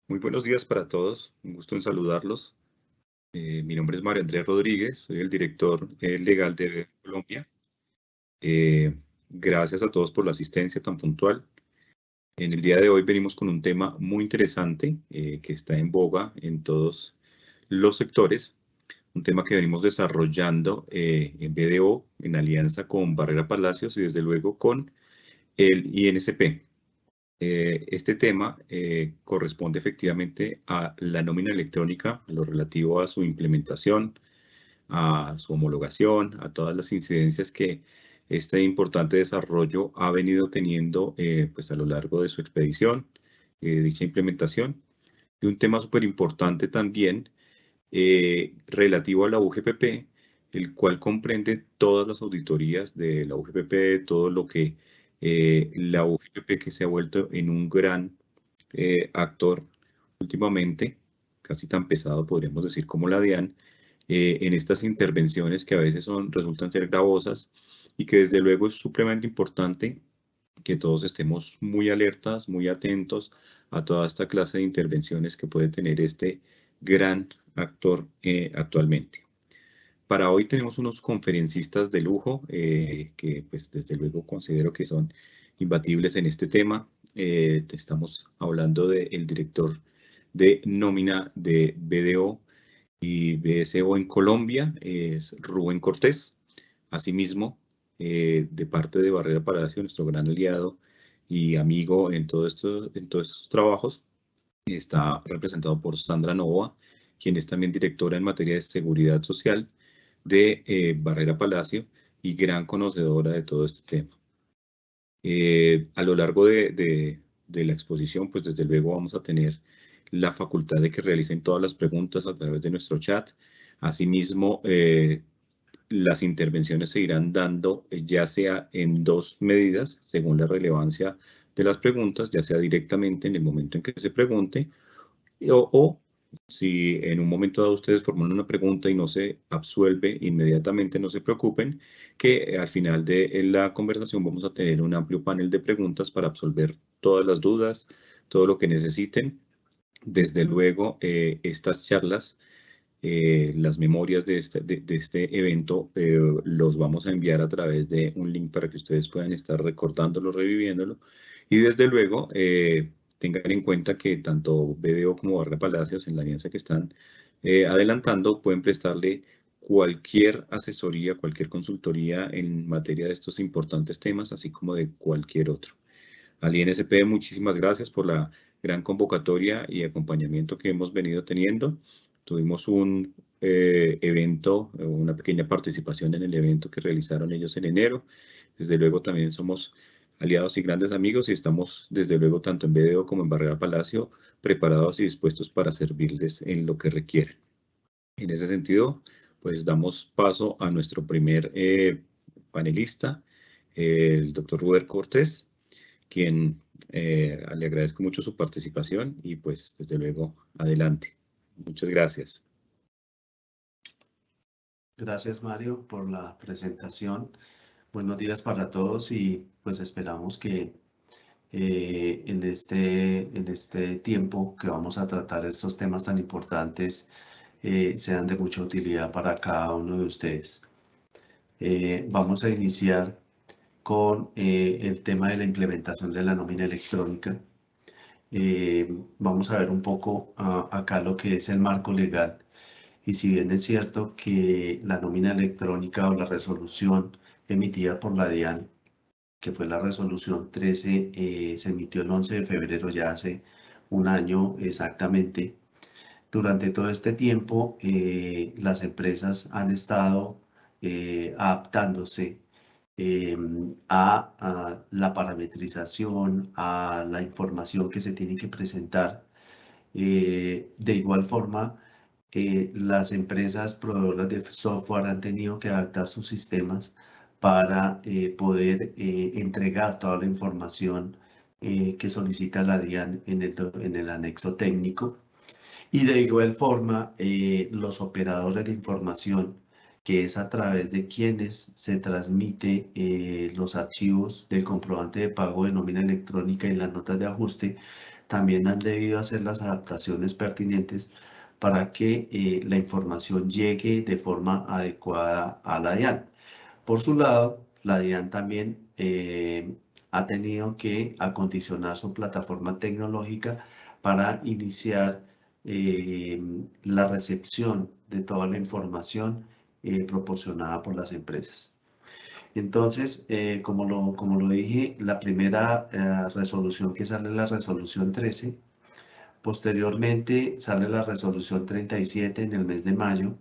Muy buenos días para todos, un gusto en saludarlos. Mi nombre es Mario Andrés Rodríguez, soy el director legal de BDO Colombia. Eh, Gracias a todos por la asistencia tan puntual. En el día de hoy venimos con un tema muy interesante que está en boga en todos los sectores, un tema que venimos desarrollando en BDO en alianza con Barrera Palacios y desde luego con el INSP. Este tema corresponde efectivamente a la nómina electrónica, a lo relativo a su implementación, a su homologación, a todas las incidencias que este importante desarrollo ha venido teniendo pues a lo largo de su expedición, dicha implementación. Y un tema súper importante también relativo a la UGPP, el cual comprende todas las auditorías de la UGPP, todo lo que la UGPP que se ha vuelto en un gran actor últimamente, casi tan pesado podríamos decir como la DIAN, en estas intervenciones que a veces resultan ser gravosas y que desde luego es supremamente importante que todos estemos muy alertas, muy atentos a toda esta clase de intervenciones que puede tener este gran actor actualmente. Para hoy tenemos unos conferencistas de lujo que pues desde luego considero que son imbatibles en este tema. Estamos hablando del director de nómina de BDO y BSO en Colombia, es Rubén Cortés. Asimismo, de parte de Barrera Palacio, nuestro gran aliado y amigo en todos estos trabajos, está representado por Sandra Nova, quien es también directora en materia de seguridad social de Barrera Palacio y gran conocedora de todo este tema. A lo largo de la exposición, pues desde luego vamos a tener la facultad de que realicen todas las preguntas a través de nuestro chat. Asimismo, las intervenciones se irán dando ya sea en dos medidas, según la relevancia de las preguntas, ya sea directamente en el momento en que se pregunte, o si en un momento dado ustedes formulan una pregunta y no se absuelve inmediatamente, no se preocupen, que al final de la conversación vamos a tener un amplio panel de preguntas para absolver todas las dudas, todo lo que necesiten. Desde luego, estas charlas, las memorias de este evento, los vamos a enviar a través de un link para que ustedes puedan estar recordándolo, reviviéndolo. Y desde luego, tengan en cuenta que tanto BDO como Barra Palacios, en la alianza que están adelantando, pueden prestarle cualquier asesoría, cualquier consultoría en materia de estos importantes temas, así como de cualquier otro. Al INSP, muchísimas gracias por la gran convocatoria y acompañamiento que hemos venido teniendo. Tuvimos un evento, una pequeña participación en el evento que realizaron ellos en enero. Desde luego también somos aliados y grandes amigos y estamos desde luego tanto en BDO como en Barrera Palacio preparados y dispuestos para servirles en lo que requieren. En ese sentido, pues damos paso a nuestro primer panelista, el doctor Rubén Cortés, quien le agradezco mucho su participación y pues desde luego adelante. Muchas gracias. Gracias, Mario, por la presentación. Buenos días para todos y pues esperamos que en este tiempo que vamos a tratar estos temas tan importantes sean de mucha utilidad para cada uno de ustedes. Vamos a iniciar con el tema de la implementación de la nómina electrónica. Vamos a ver un poco acá lo que es el marco legal. Y si bien es cierto que la nómina electrónica o la resolución emitida por la DIAN, que fue la resolución 13, se emitió el 11 de febrero, ya hace un año exactamente. Durante todo este tiempo, las empresas han estado adaptándose a la parametrización, a la información que se tiene que presentar. De igual forma, las empresas proveedoras de software han tenido que adaptar sus sistemas para poder entregar toda la información que solicita la DIAN en el anexo técnico. Y de igual forma, los operadores de información, que es a través de quienes se transmite los archivos del comprobante de pago de nómina electrónica y las notas de ajuste, también han debido hacer las adaptaciones pertinentes para que la información llegue de forma adecuada a la DIAN. Por su lado, la DIAN también ha tenido que acondicionar su plataforma tecnológica para iniciar la recepción de toda la información proporcionada por las empresas. Entonces, como lo dije, la primera resolución que sale es la resolución 13. Posteriormente sale la resolución 37 en el mes de mayo,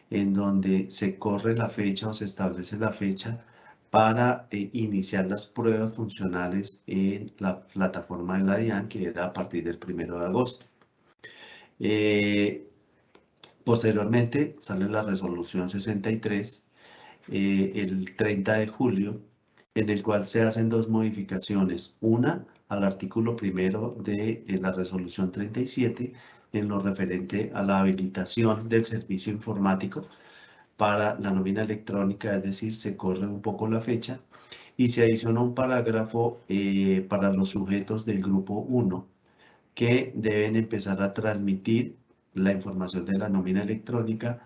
en donde se corre la fecha o se establece la fecha para iniciar las pruebas funcionales en la plataforma de la DIAN, que era a partir del 1 de agosto. Posteriormente sale la resolución 63 el 30 de julio, en el cual se hacen dos modificaciones. Una al artículo primero de la resolución 37, en lo referente a la habilitación del servicio informático para la nómina electrónica, es decir, se corre un poco la fecha, y se adiciona un parágrafo para los sujetos del grupo 1, que deben empezar a transmitir la información de la nómina electrónica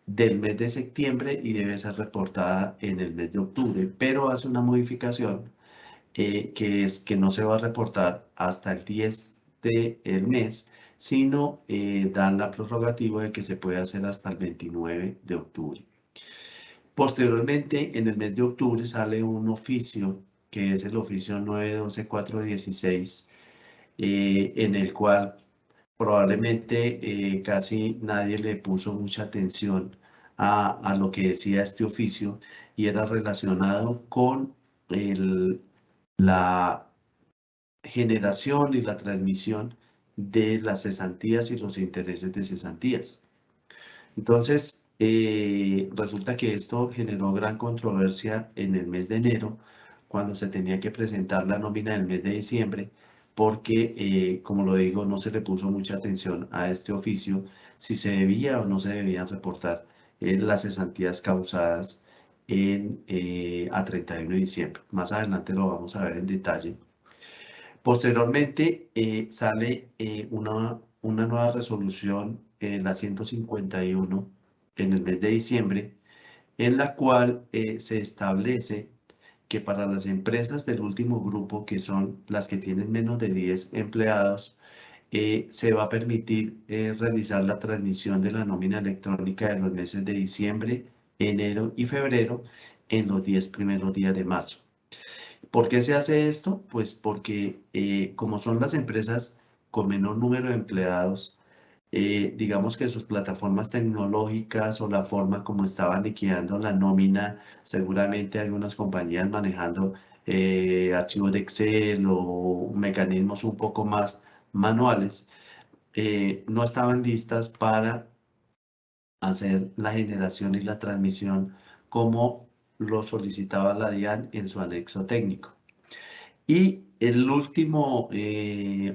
del mes de septiembre y debe ser reportada en el mes de octubre, pero hace una modificación que es que no se va a reportar hasta el 10 del mes, sino dan la prerrogativa de que se puede hacer hasta el 29 de octubre. Posteriormente, en el mes de octubre sale un oficio, que es el oficio 912-416, en el cual probablemente casi nadie le puso mucha atención a lo que decía este oficio, y era relacionado con la generación y la transmisión de las cesantías y los intereses de cesantías. Entonces, resulta que esto generó gran controversia en el mes de enero, cuando se tenía que presentar la nómina del mes de diciembre, porque, como lo digo, no se le puso mucha atención a este oficio, si se debía o no se debían reportar las cesantías causadas a 31 de diciembre. Más adelante lo vamos a ver en detalle. Posteriormente sale una nueva resolución, la 151, en el mes de diciembre, en la cual se establece que para las empresas del último grupo, que son las que tienen menos de 10 empleados, se va a permitir realizar la transmisión de la nómina electrónica de los meses de diciembre, enero y febrero en los 10 primeros días de marzo. ¿Por qué se hace esto? Pues porque como son las empresas con menor número de empleados, digamos que sus plataformas tecnológicas o la forma como estaban liquidando la nómina, seguramente algunas compañías manejando archivos de Excel o mecanismos un poco más manuales, no estaban listas para hacer la generación y la transmisión como lo solicitaba la DIAN en su anexo técnico. Y el último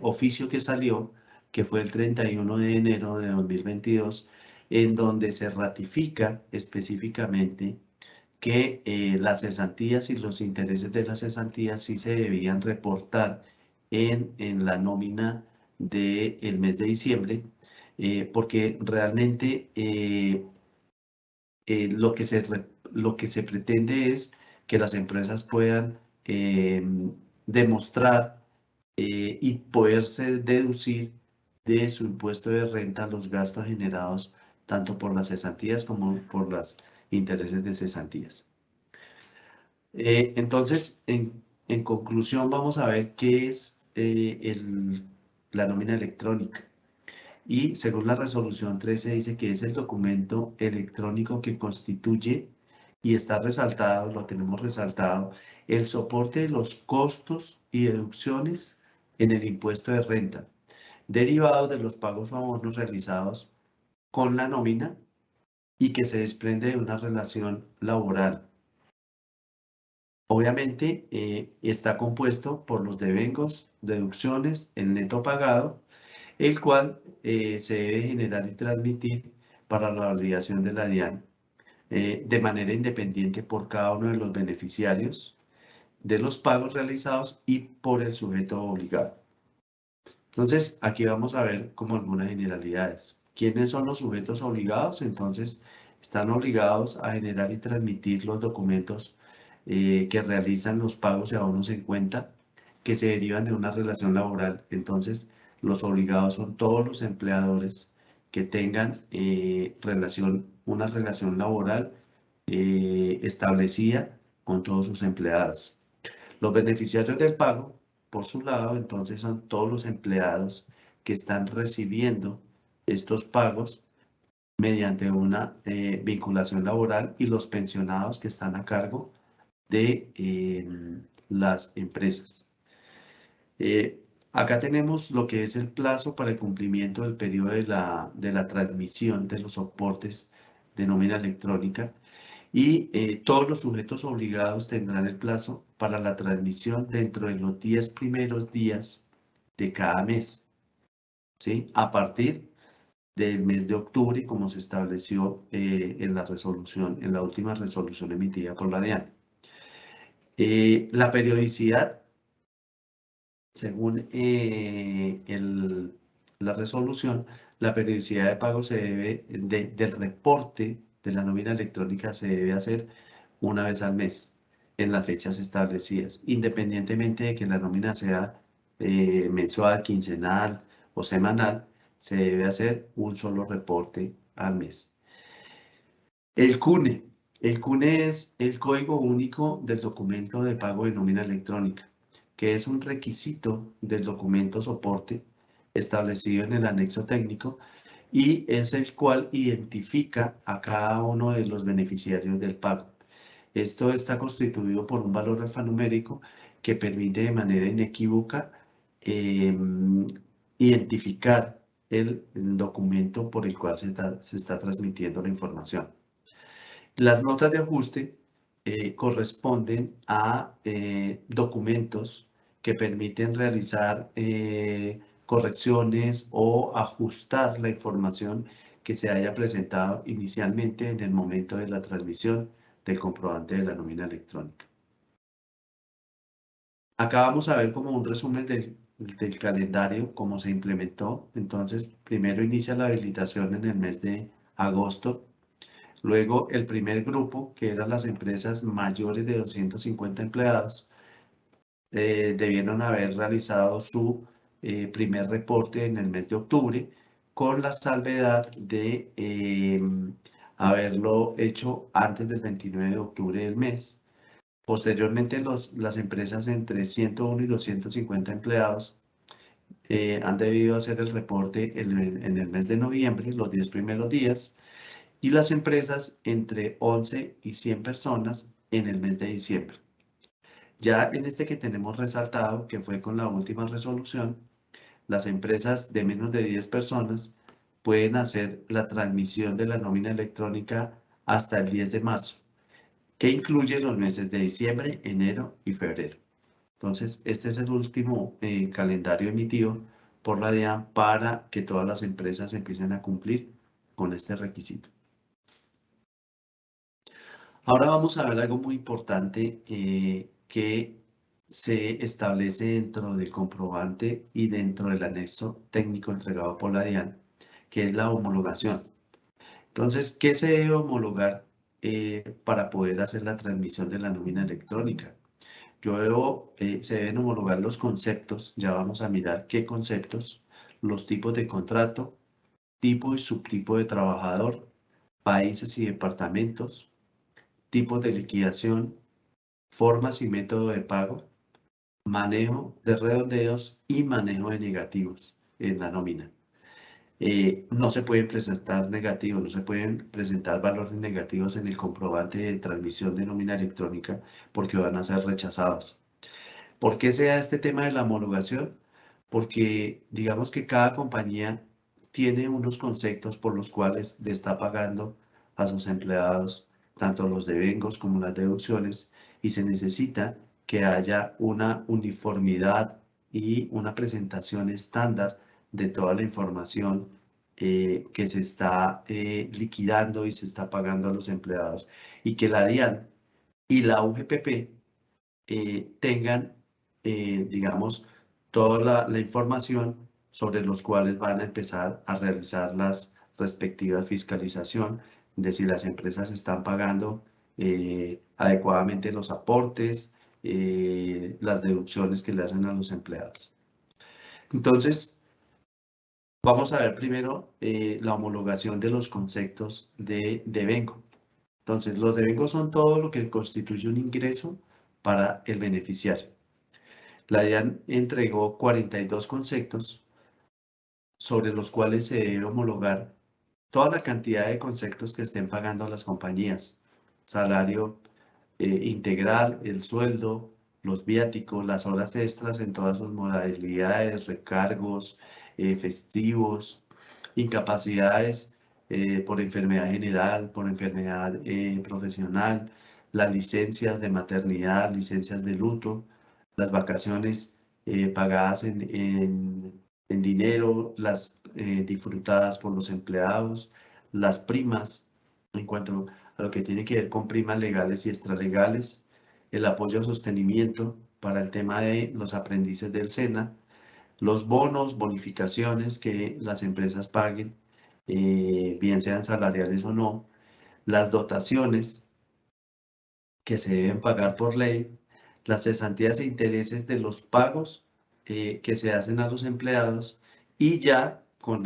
oficio que salió, que fue el 31 de enero de 2022, en donde se ratifica específicamente que las cesantías y los intereses de las cesantías sí se debían reportar en la nómina del mes de diciembre, porque realmente lo que se pretende es que las empresas puedan demostrar y poderse deducir de su impuesto de renta los gastos generados tanto por las cesantías como por los intereses de cesantías. Entonces, en conclusión, vamos a ver qué es la nómina electrónica. Y según la resolución 13 dice que es el documento electrónico que constituye, y está resaltado, lo tenemos resaltado, el soporte de los costos y deducciones en el impuesto de renta, derivados de los pagos o abonos realizados con la nómina y que se desprende de una relación laboral. Obviamente está compuesto por los devengos, deducciones, el neto pagado, el cual se debe generar y transmitir para la validación de la DIAN de manera independiente por cada uno de los beneficiarios de los pagos realizados y por el sujeto obligado. Entonces, aquí vamos a ver como algunas generalidades. ¿Quiénes son los sujetos obligados? Entonces, están obligados a generar y transmitir los documentos que realizan los pagos y abonos en cuenta que se derivan de una relación laboral. Entonces, los obligados son todos los empleadores que tengan una relación laboral establecida con todos sus empleados. Los beneficiarios del pago, por su lado, entonces son todos los empleados que están recibiendo estos pagos mediante una vinculación laboral y los pensionados que están a cargo de las empresas. Acá tenemos lo que es el plazo para el cumplimiento del periodo de la transmisión de los soportes de nómina electrónica y todos los sujetos obligados tendrán el plazo para la transmisión dentro de los 10 primeros días de cada mes, ¿sí? A partir del mes de octubre, como se estableció en la resolución, en la última resolución emitida por la DIAN. La periodicidad, según la resolución, la periodicidad de pago se debe, del reporte de la nómina electrónica se debe hacer una vez al mes en las fechas establecidas, independientemente de que la nómina sea mensual, quincenal o semanal, se debe hacer un solo reporte al mes. El CUNE. El CUNE es el Código Único del Documento de Pago de Nómina Electrónica, que es un requisito del documento soporte establecido en el anexo técnico y es el cual identifica a cada uno de los beneficiarios del pago. Esto está constituido por un valor alfanumérico que permite de manera inequívoca identificar el documento por el cual se está transmitiendo la información. Las notas de ajuste corresponden a documentos que permiten realizar correcciones o ajustar la información que se haya presentado inicialmente en el momento de la transmisión del comprobante de la nómina electrónica. Acá vamos a ver como un resumen del calendario, cómo se implementó. Entonces, primero inicia la habilitación en el mes de agosto. Luego, el primer grupo, que eran las empresas mayores de 250 empleados, debieron haber realizado su primer reporte en el mes de octubre, con la salvedad de haberlo hecho antes del 29 de octubre del mes. Posteriormente, las empresas entre 101 y 250 empleados han debido hacer el reporte en el mes de noviembre, los 10 primeros días, y las empresas entre 11 y 100 personas en el mes de diciembre. Ya en este que tenemos resaltado, que fue con la última resolución, las empresas de menos de 10 personas pueden hacer la transmisión de la nómina electrónica hasta el 10 de marzo, que incluye los meses de diciembre, enero y febrero. Entonces, este es el último calendario emitido por la DIAN para que todas las empresas empiecen a cumplir con este requisito. Ahora vamos a ver algo muy importante que se establece dentro del comprobante y dentro del anexo técnico entregado por la DIAN, que es la homologación. Entonces, ¿qué se debe homologar para poder hacer la transmisión de la nómina electrónica? Se deben homologar los conceptos, ya vamos a mirar qué conceptos, los tipos de contrato, tipo y subtipo de trabajador, países y departamentos, tipos de liquidación, formas y método de pago, manejo de redondeos y manejo de negativos en la nómina. No se pueden presentar negativos, no se pueden presentar valores negativos en el comprobante de transmisión de nómina electrónica porque van a ser rechazados. ¿Por qué se da este tema de la homologación? Porque digamos que cada compañía tiene unos conceptos por los cuales le está pagando a sus empleados, tanto los devengos como las deducciones, y se necesita que haya una uniformidad y una presentación estándar de toda la información que se está liquidando y se está pagando a los empleados, y que la DIAN y la UGPP tengan, digamos, toda la información sobre los cuales van a empezar a realizar las respectivas fiscalización de si las empresas están pagando adecuadamente los aportes, las deducciones que le hacen a los empleados. Entonces, vamos a ver primero la homologación de los conceptos de devengo. Entonces, los devengos son todo lo que constituye un ingreso para el beneficiario. La DIAN entregó 42 conceptos sobre los cuales se debe homologar toda la cantidad de conceptos que estén pagando las compañías. Salario integral, el sueldo, los viáticos, las horas extras en todas sus modalidades, recargos, festivos, incapacidades por enfermedad general, por enfermedad profesional, las licencias de maternidad, licencias de luto, las vacaciones pagadas en dinero, las disfrutadas por los empleados, las primas, en cuanto a lo que tiene que ver con primas legales y extralegales, el apoyo al sostenimiento para el tema de los aprendices del SENA, los bonos, bonificaciones que las empresas paguen, bien sean salariales o no, las dotaciones que se deben pagar por ley, las cesantías e intereses de los pagos que se hacen a los empleados y ya con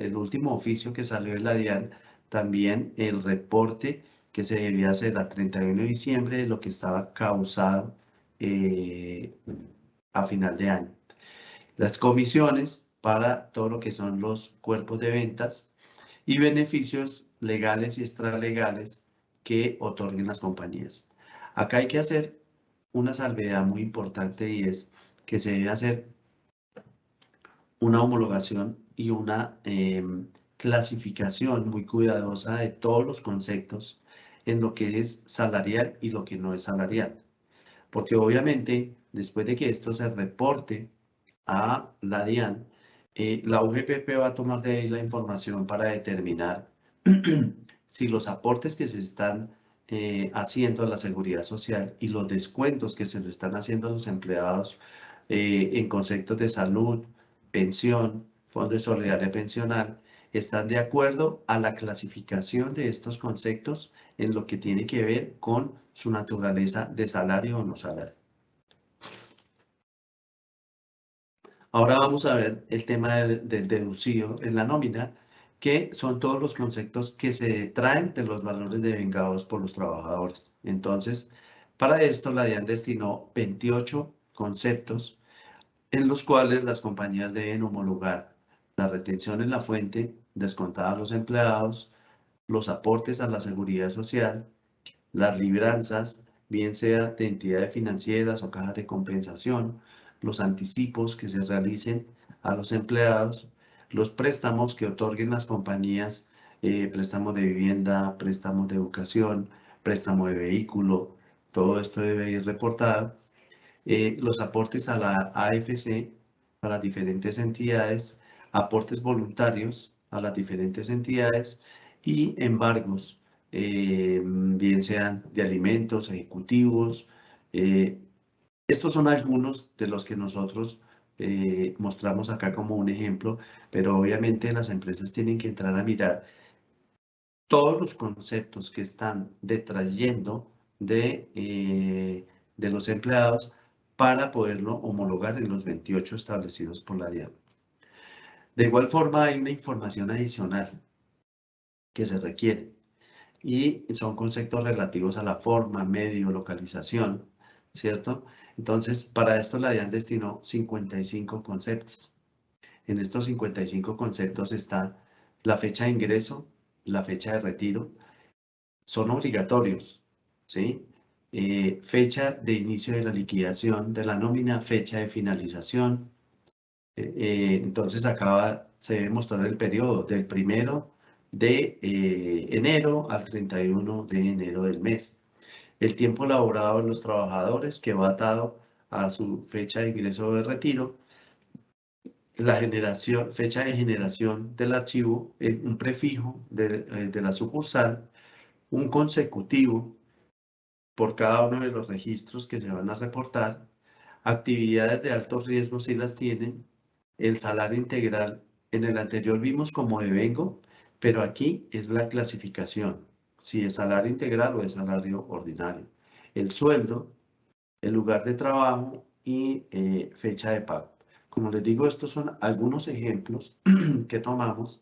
el último oficio que salió de la DIAN, también el reporte que se debía hacer a 31 de diciembre de lo que estaba causado a final de año. Las comisiones para todo lo que son los cuerpos de ventas y beneficios legales y extralegales que otorguen las compañías. Acá hay que hacer una salvedad muy importante y es que se debe hacer una homologación y una clasificación muy cuidadosa de todos los conceptos en lo que es salarial y lo que no es salarial. Porque obviamente, después de que esto se reporte a la DIAN, la UGPP va a tomar de ahí la información para determinar si los aportes que se están haciendo a la seguridad social y los descuentos que se le están haciendo a los empleados en conceptos de salud, pensión, fondo de solidaridad pensional, están de acuerdo a la clasificación de estos conceptos en lo que tiene que ver con su naturaleza de salario o no salario. Ahora vamos a ver el tema del deducido en la nómina, que son todos los conceptos que se detraen de los valores devengados por los trabajadores. Entonces, para esto la DIAN destinó 28 conceptos en los cuales las compañías deben homologar la retención en la fuente descontada a los empleados, los aportes a la seguridad social, las libranzas, bien sea de entidades financieras o cajas de compensación, los anticipos que se realicen a los empleados, los préstamos que otorguen las compañías, préstamos de vivienda, préstamos de educación, préstamo de vehículo, todo esto debe ir reportado, los aportes a la AFC para las diferentes entidades, aportes voluntarios a las diferentes entidades y embargos, bien sean de alimentos, ejecutivos. Estos son algunos de los que nosotros mostramos acá como un ejemplo, pero obviamente las empresas tienen que entrar a mirar todos los conceptos que están detrayendo de los empleados para poderlo homologar en los 28 establecidos por la DIAN. De igual forma, hay una información adicional que se requiere y son conceptos relativos a la forma, medio, localización, ¿cierto? Entonces, para esto la DIAN destinó 55 conceptos. En estos 55 conceptos está la fecha de ingreso, la fecha de retiro, son obligatorios, ¿sí? Fecha de inicio de la liquidación de la nómina, fecha de finalización. Entonces acá se debe mostrar el periodo del 1 de enero al 31 de enero del mes. El tiempo laborado de los trabajadores que va atado a su fecha de ingreso de retiro, la fecha de generación del archivo, un prefijo de la sucursal, un consecutivo por cada uno de los registros que se van a reportar, actividades de alto riesgo si las tienen, el salario integral. En el anterior vimos como devengo, pero aquí es la clasificación, si es salario integral o es salario ordinario. El sueldo, el lugar de trabajo y fecha de pago. Como les digo, estos son algunos ejemplos que tomamos,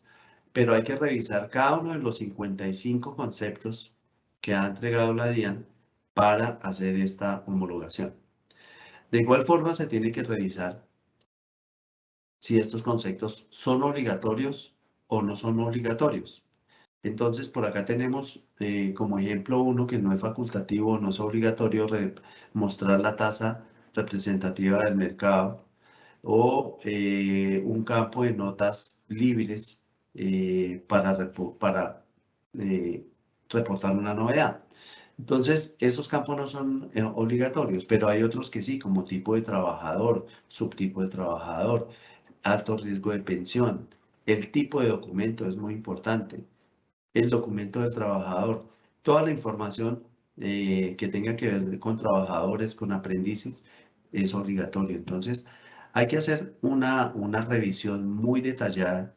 pero hay que revisar cada uno de los 55 conceptos que ha entregado la DIAN para hacer esta homologación. De igual forma, se tiene que revisar si estos conceptos son obligatorios o no son obligatorios. Entonces, por acá tenemos como ejemplo uno que no es facultativo, no es obligatorio mostrar la tasa representativa del mercado o un campo de notas libres para reportar una novedad. Entonces, esos campos no son obligatorios, pero hay otros que sí, como tipo de trabajador, subtipo de trabajador, alto riesgo de pensión. El tipo de documento es muy importante. El documento del trabajador. Toda la información que tenga que ver con trabajadores, con aprendices, es obligatorio. Entonces, hay que hacer una revisión muy detallada,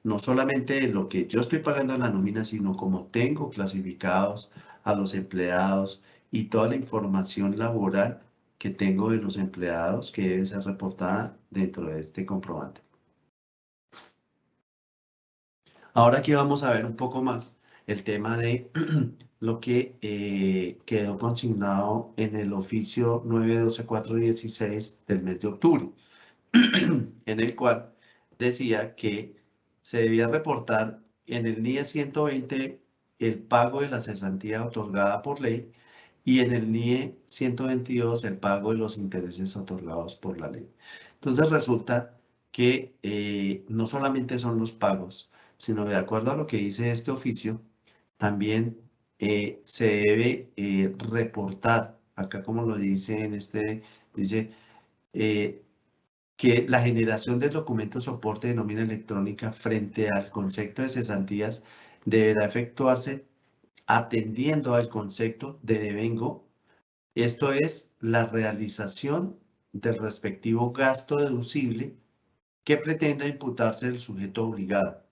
no solamente de lo que yo estoy pagando en la nómina, sino como tengo clasificados a los empleados y toda la información laboral que tengo de los empleados que debe ser reportada dentro de este comprobante. Ahora aquí vamos a ver un poco más el tema de lo que quedó consignado en el oficio 912-416 del mes de octubre, en el cual decía que se debía reportar en el NIE 120 el pago de la cesantía otorgada por ley y en el NIE 122 el pago de los intereses otorgados por la ley. Entonces resulta que no solamente son los pagos, sino de acuerdo a lo que dice este oficio, también se debe reportar, acá como lo dice en este, dice que la generación del documento soporte de nómina electrónica frente al concepto de cesantías deberá efectuarse atendiendo al concepto de devengo. Esto es la realización del respectivo gasto deducible que pretenda imputarse el sujeto obligado.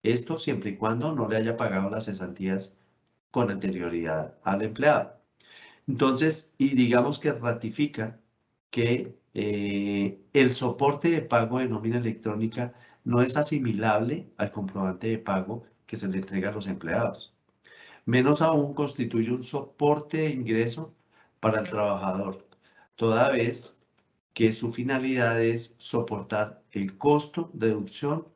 Esto siempre y cuando no le haya pagado las cesantías con anterioridad al empleado. Entonces, y digamos que ratifica que el soporte de pago de nómina electrónica no es asimilable al comprobante de pago que se le entrega a los empleados. Menos aún constituye un soporte de ingreso para el trabajador, toda vez que su finalidad es soportar el costo, deducción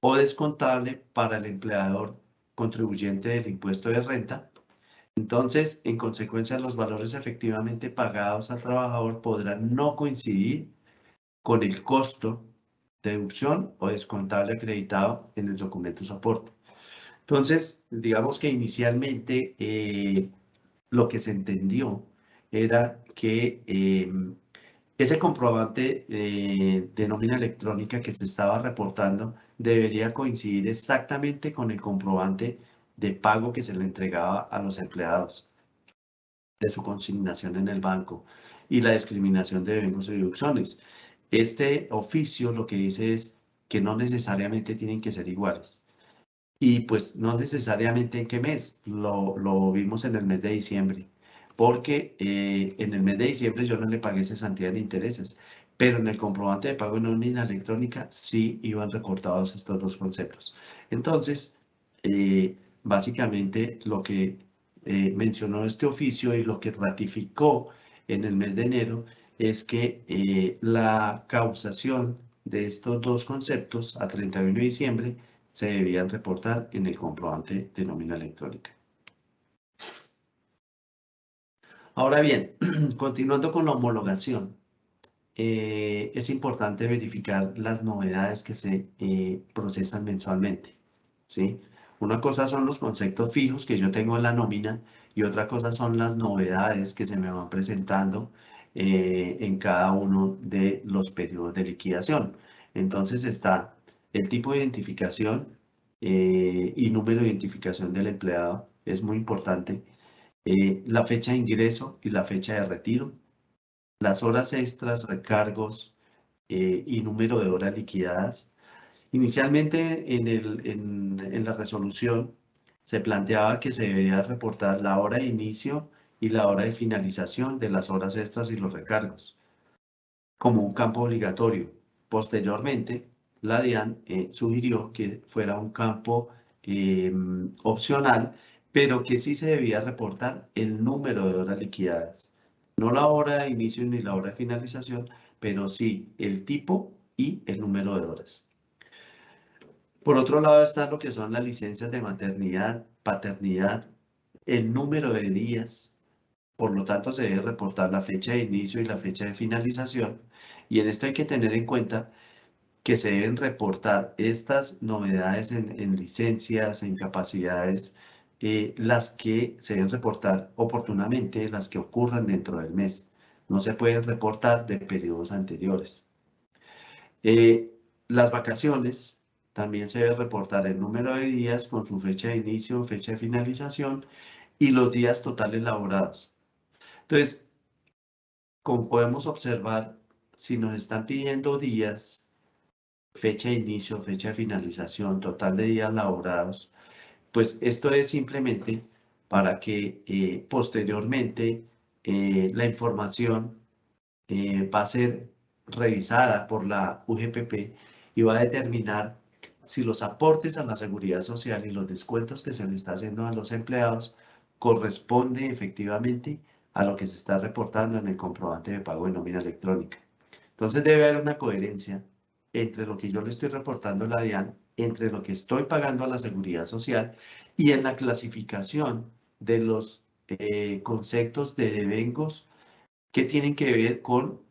o descontable para el empleador contribuyente del impuesto de renta. Entonces, en consecuencia, los valores efectivamente pagados al trabajador podrán no coincidir con el costo, deducción o descontable acreditado en el documento soporte. Entonces, digamos que inicialmente lo que se entendió era que ese comprobante de nómina electrónica que se estaba reportando debería coincidir exactamente con el comprobante de pago que se le entregaba a los empleados de su consignación en el banco y la discriminación de devengos y deducciones. Este oficio lo que dice es que no necesariamente tienen que ser iguales. Y pues no necesariamente en qué mes, lo vimos en el mes de diciembre, porque en el mes de diciembre yo no le pagué cesantía de intereses, pero en el comprobante de pago en nómina electrónica sí iban reportados estos dos conceptos. Entonces, básicamente lo que mencionó este oficio y lo que ratificó en el mes de enero es que la causación de estos dos conceptos a 31 de diciembre se debían reportar en el comprobante de nómina electrónica. Ahora bien, continuando con la homologación, es importante verificar las novedades que se procesan mensualmente, ¿sí? Una cosa son los conceptos fijos que yo tengo en la nómina y otra cosa son las novedades que se me van presentando en cada uno de los periodos de liquidación. Entonces está el tipo de identificación y número de identificación del empleado, es muy importante. La fecha de ingreso y la fecha de retiro, las horas extras, recargos, y número de horas liquidadas. Inicialmente en la resolución se planteaba que se debía reportar la hora de inicio y la hora de finalización de las horas extras y los recargos como un campo obligatorio. Posteriormente, la DIAN sugirió que fuera un campo opcional, pero que sí se debía reportar el número de horas liquidadas. No la hora de inicio ni la hora de finalización, pero sí el tipo y el número de horas. Por otro lado está lo que son las licencias de maternidad, paternidad, el número de días. Por lo tanto, se debe reportar la fecha de inicio y la fecha de finalización. Y en esto hay que tener en cuenta que se deben reportar estas novedades en licencias, en capacidades, las que se deben reportar oportunamente, las que ocurran dentro del mes. No se pueden reportar de periodos anteriores. Las vacaciones, también se debe reportar el número de días con su fecha de inicio, fecha de finalización y los días totales laborados. Entonces, como podemos observar, si nos están pidiendo días, fecha de inicio, fecha de finalización, total de días laborados, pues esto es simplemente para que posteriormente la información va a ser revisada por la UGPP y va a determinar si los aportes a la seguridad social y los descuentos que se le está haciendo a los empleados corresponde efectivamente a lo que se está reportando en el comprobante de pago de nómina electrónica. Entonces debe haber una coherencia entre lo que yo le estoy reportando a la DIAN, entre lo que estoy pagando a la seguridad social y en la clasificación de los conceptos de devengos que tienen que ver con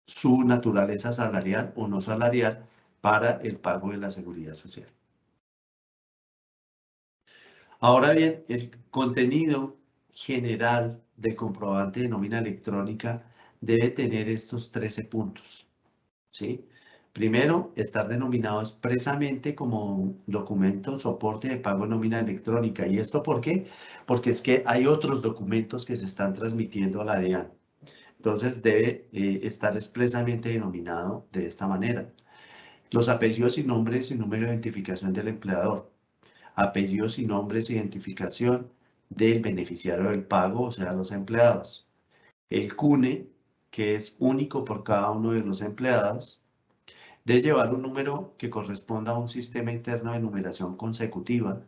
su naturaleza salarial o no salarial para el pago de la seguridad social. Ahora bien, el contenido general del comprobante de nómina electrónica debe tener estos 13 puntos, ¿sí? Primero, estar denominado expresamente como documento soporte de pago de nómina electrónica. ¿Y esto por qué? Porque es que hay otros documentos que se están transmitiendo a la DIAN. Entonces debe estar expresamente denominado de esta manera. Los apellidos y nombres y número de identificación del empleador. Apellidos y nombres e identificación del beneficiario del pago, o sea, los empleados. El CUNE, que es único por cada uno de los empleados, debe llevar un número que corresponda a un sistema interno de numeración consecutiva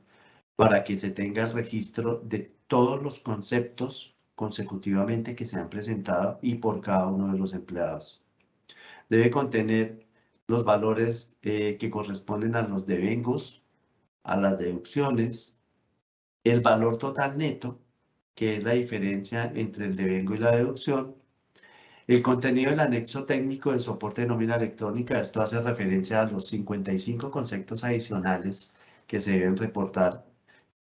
para que se tenga el registro de todos los conceptos consecutivamente que se han presentado y por cada uno de los empleados. Debe contener los valores que corresponden a los devengos, a las deducciones, el valor total neto, que es la diferencia entre el devengo y la deducción, el contenido del anexo técnico de soporte de nómina electrónica. Esto hace referencia a los 55 conceptos adicionales que se deben reportar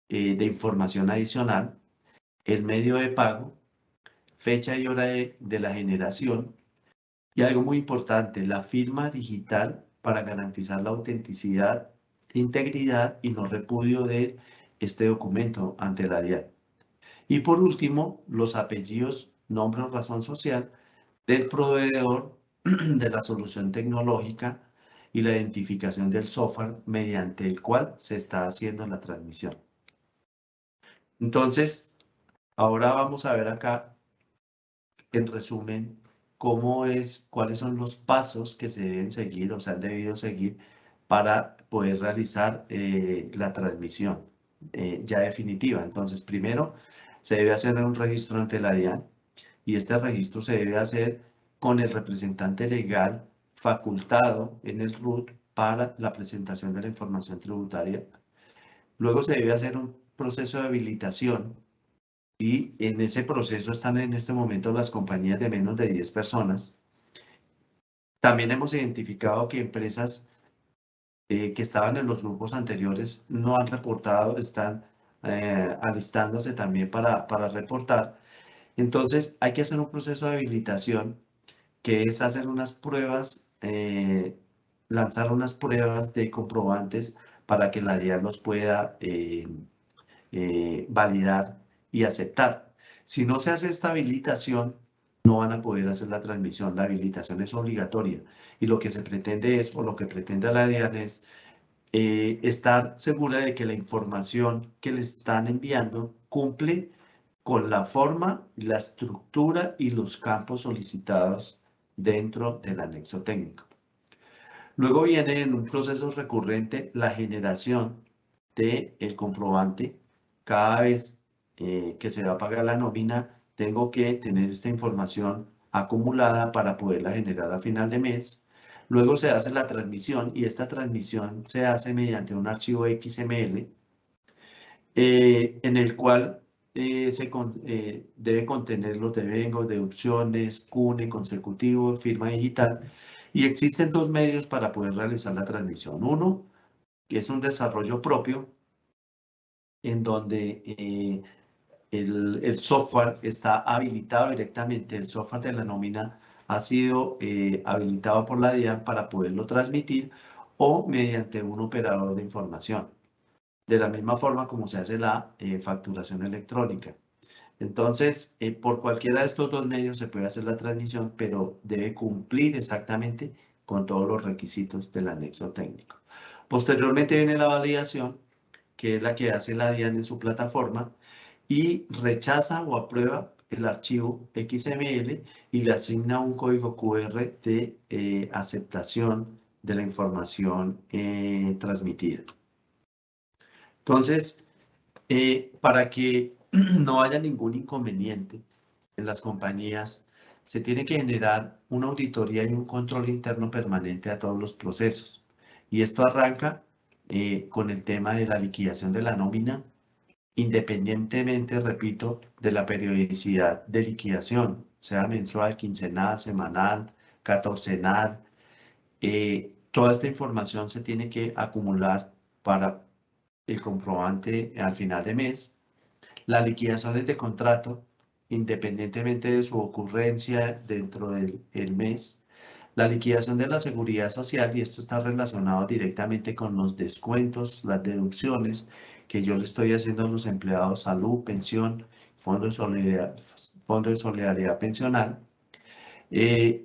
de información adicional, el medio de pago, fecha y hora de la generación y algo muy importante, la firma digital para garantizar la autenticidad, integridad y no repudio de este documento ante la DIAN. Y por último, los apellidos, nombre o razón social del proveedor de la solución tecnológica y la identificación del software mediante el cual se está haciendo la transmisión. Entonces, ahora vamos a ver acá, en resumen, cuáles son los pasos que se deben seguir o se han debido seguir para poder realizar la transmisión ya definitiva. Entonces, primero, se debe hacer un registro ante la DIAN y este registro se debe hacer con el representante legal facultado en el RUT para la presentación de la información tributaria. Luego se debe hacer un proceso de habilitación y en ese proceso están en este momento las compañías de menos de 10 personas. También hemos identificado que empresas que estaban en los grupos anteriores no han reportado, están alistándose también para reportar. Entonces hay que hacer un proceso de habilitación que es hacer unas pruebas, lanzar unas pruebas de comprobantes para que la DIAN los pueda validar y aceptar. Si no se hace esta habilitación, no van a poder hacer la transmisión. La habilitación es obligatoria y lo que se pretende es, o lo que pretende la DIAN es estar segura de que la información que le están enviando cumple con la forma, la estructura y los campos solicitados dentro del anexo técnico. Luego viene en un proceso recurrente la generación del comprobante. Cada vez que se va a pagar la nómina, tengo que tener esta información acumulada para poderla generar a final de mes. Luego se hace la transmisión y esta transmisión se hace mediante un archivo XML en el cual debe contener los devengos, deducciones, CUNE, consecutivo, firma digital. Y existen dos medios para poder realizar la transmisión. Uno, que es un desarrollo propio, en donde el software está habilitado directamente, el software de la nómina ha sido habilitado por la DIAN para poderlo transmitir, o mediante un operador de información, de la misma forma como se hace la facturación electrónica. Entonces, por cualquiera de estos dos medios se puede hacer la transmisión, pero debe cumplir exactamente con todos los requisitos del anexo técnico. Posteriormente viene la validación, que es la que hace la DIAN en su plataforma, y rechaza o aprueba el archivo XML y le asigna un código QR de aceptación de la información transmitida. Entonces, para que no haya ningún inconveniente en las compañías, se tiene que generar una auditoría y un control interno permanente a todos los procesos. Y esto arranca con el tema de la liquidación de la nómina, independientemente, repito, de la periodicidad de liquidación, sea mensual, quincenal, semanal, catorcenal. Toda esta información se tiene que acumular para el comprobante al final de mes. Las liquidaciones de contrato, independientemente de su ocurrencia dentro del mes. La liquidación de la seguridad social, y esto está relacionado directamente con los descuentos, las deducciones que yo le estoy haciendo a los empleados, salud, pensión, fondo de solidaridad pensional.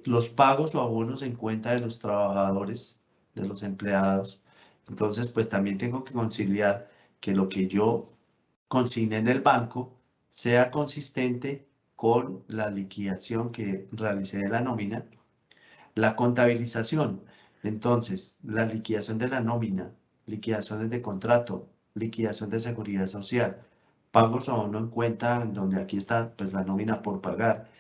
Los pagos o abonos en cuenta de los trabajadores, de los empleados. Entonces, pues también tengo que conciliar que lo que yo consigne en el banco sea consistente con la liquidación que realicé de la nómina. La contabilización, entonces, la liquidación de la nómina, liquidaciones de contrato, liquidación de seguridad social, pagos a abono en cuenta, en donde aquí está pues la nómina por pagar.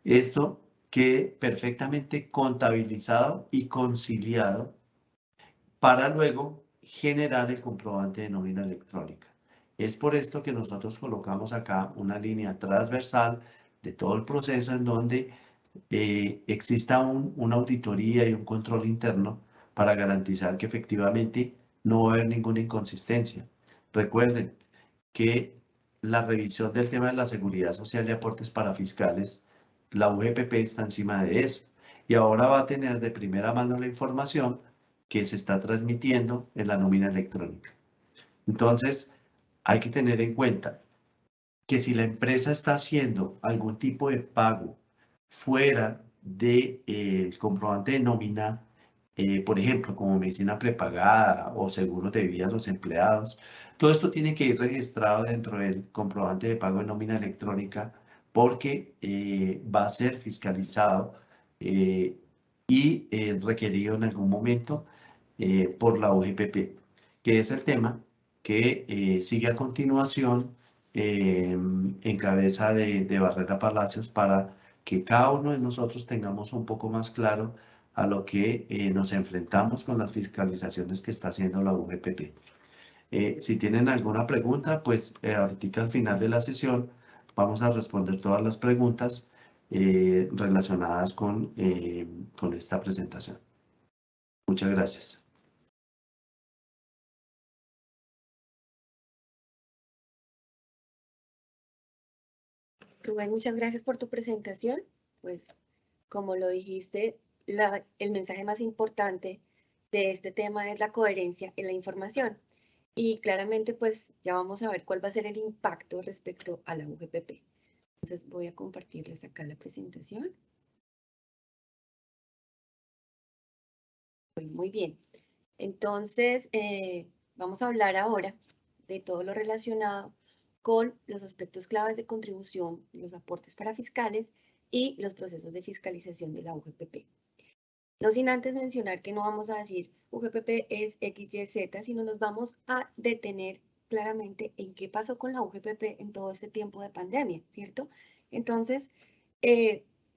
Esto quede perfectamente contabilizado y conciliado para luego generar el comprobante de nómina electrónica. Es por esto que nosotros colocamos acá una línea transversal de todo el proceso en donde exista una auditoría y un control interno para garantizar que efectivamente no va a haber ninguna inconsistencia. Recuerden que la revisión del tema de la seguridad social y aportes para fiscales, la UGPP está encima de eso. Y ahora va a tener de primera mano la información que se está transmitiendo en la nómina electrónica. Entonces, hay que tener en cuenta que si la empresa está haciendo algún tipo de pago fuera del comprobante de nómina, por ejemplo, como medicina prepagada o seguros de vida a los empleados, todo esto tiene que ir registrado dentro del comprobante de pago de nómina electrónica porque va a ser fiscalizado y requerido en algún momento por la UGPP, que es el tema que sigue a continuación en cabeza de Barrera Palacios para que cada uno de nosotros tengamos un poco más claro a lo que nos enfrentamos con las fiscalizaciones que está haciendo la UGPP. Si tienen alguna pregunta, pues ahorita al final de la sesión vamos a responder todas las preguntas relacionadas con esta presentación. Muchas gracias. Rubén, muchas gracias por tu presentación. Pues, como lo dijiste, el mensaje más importante de este tema es la coherencia en la información. Y claramente, pues, ya vamos a ver cuál va a ser el impacto respecto a la UGPP. Entonces voy a compartirles acá la presentación. Muy bien. Entonces, vamos a hablar ahora de todo lo relacionado con los aspectos claves de contribución, los aportes para fiscales y los procesos de fiscalización de la UGPP. No sin antes mencionar que no vamos a decir UGPP es X, Y, Z, sino nos vamos a detener claramente en qué pasó con la UGPP en todo este tiempo de pandemia, ¿cierto? Entonces,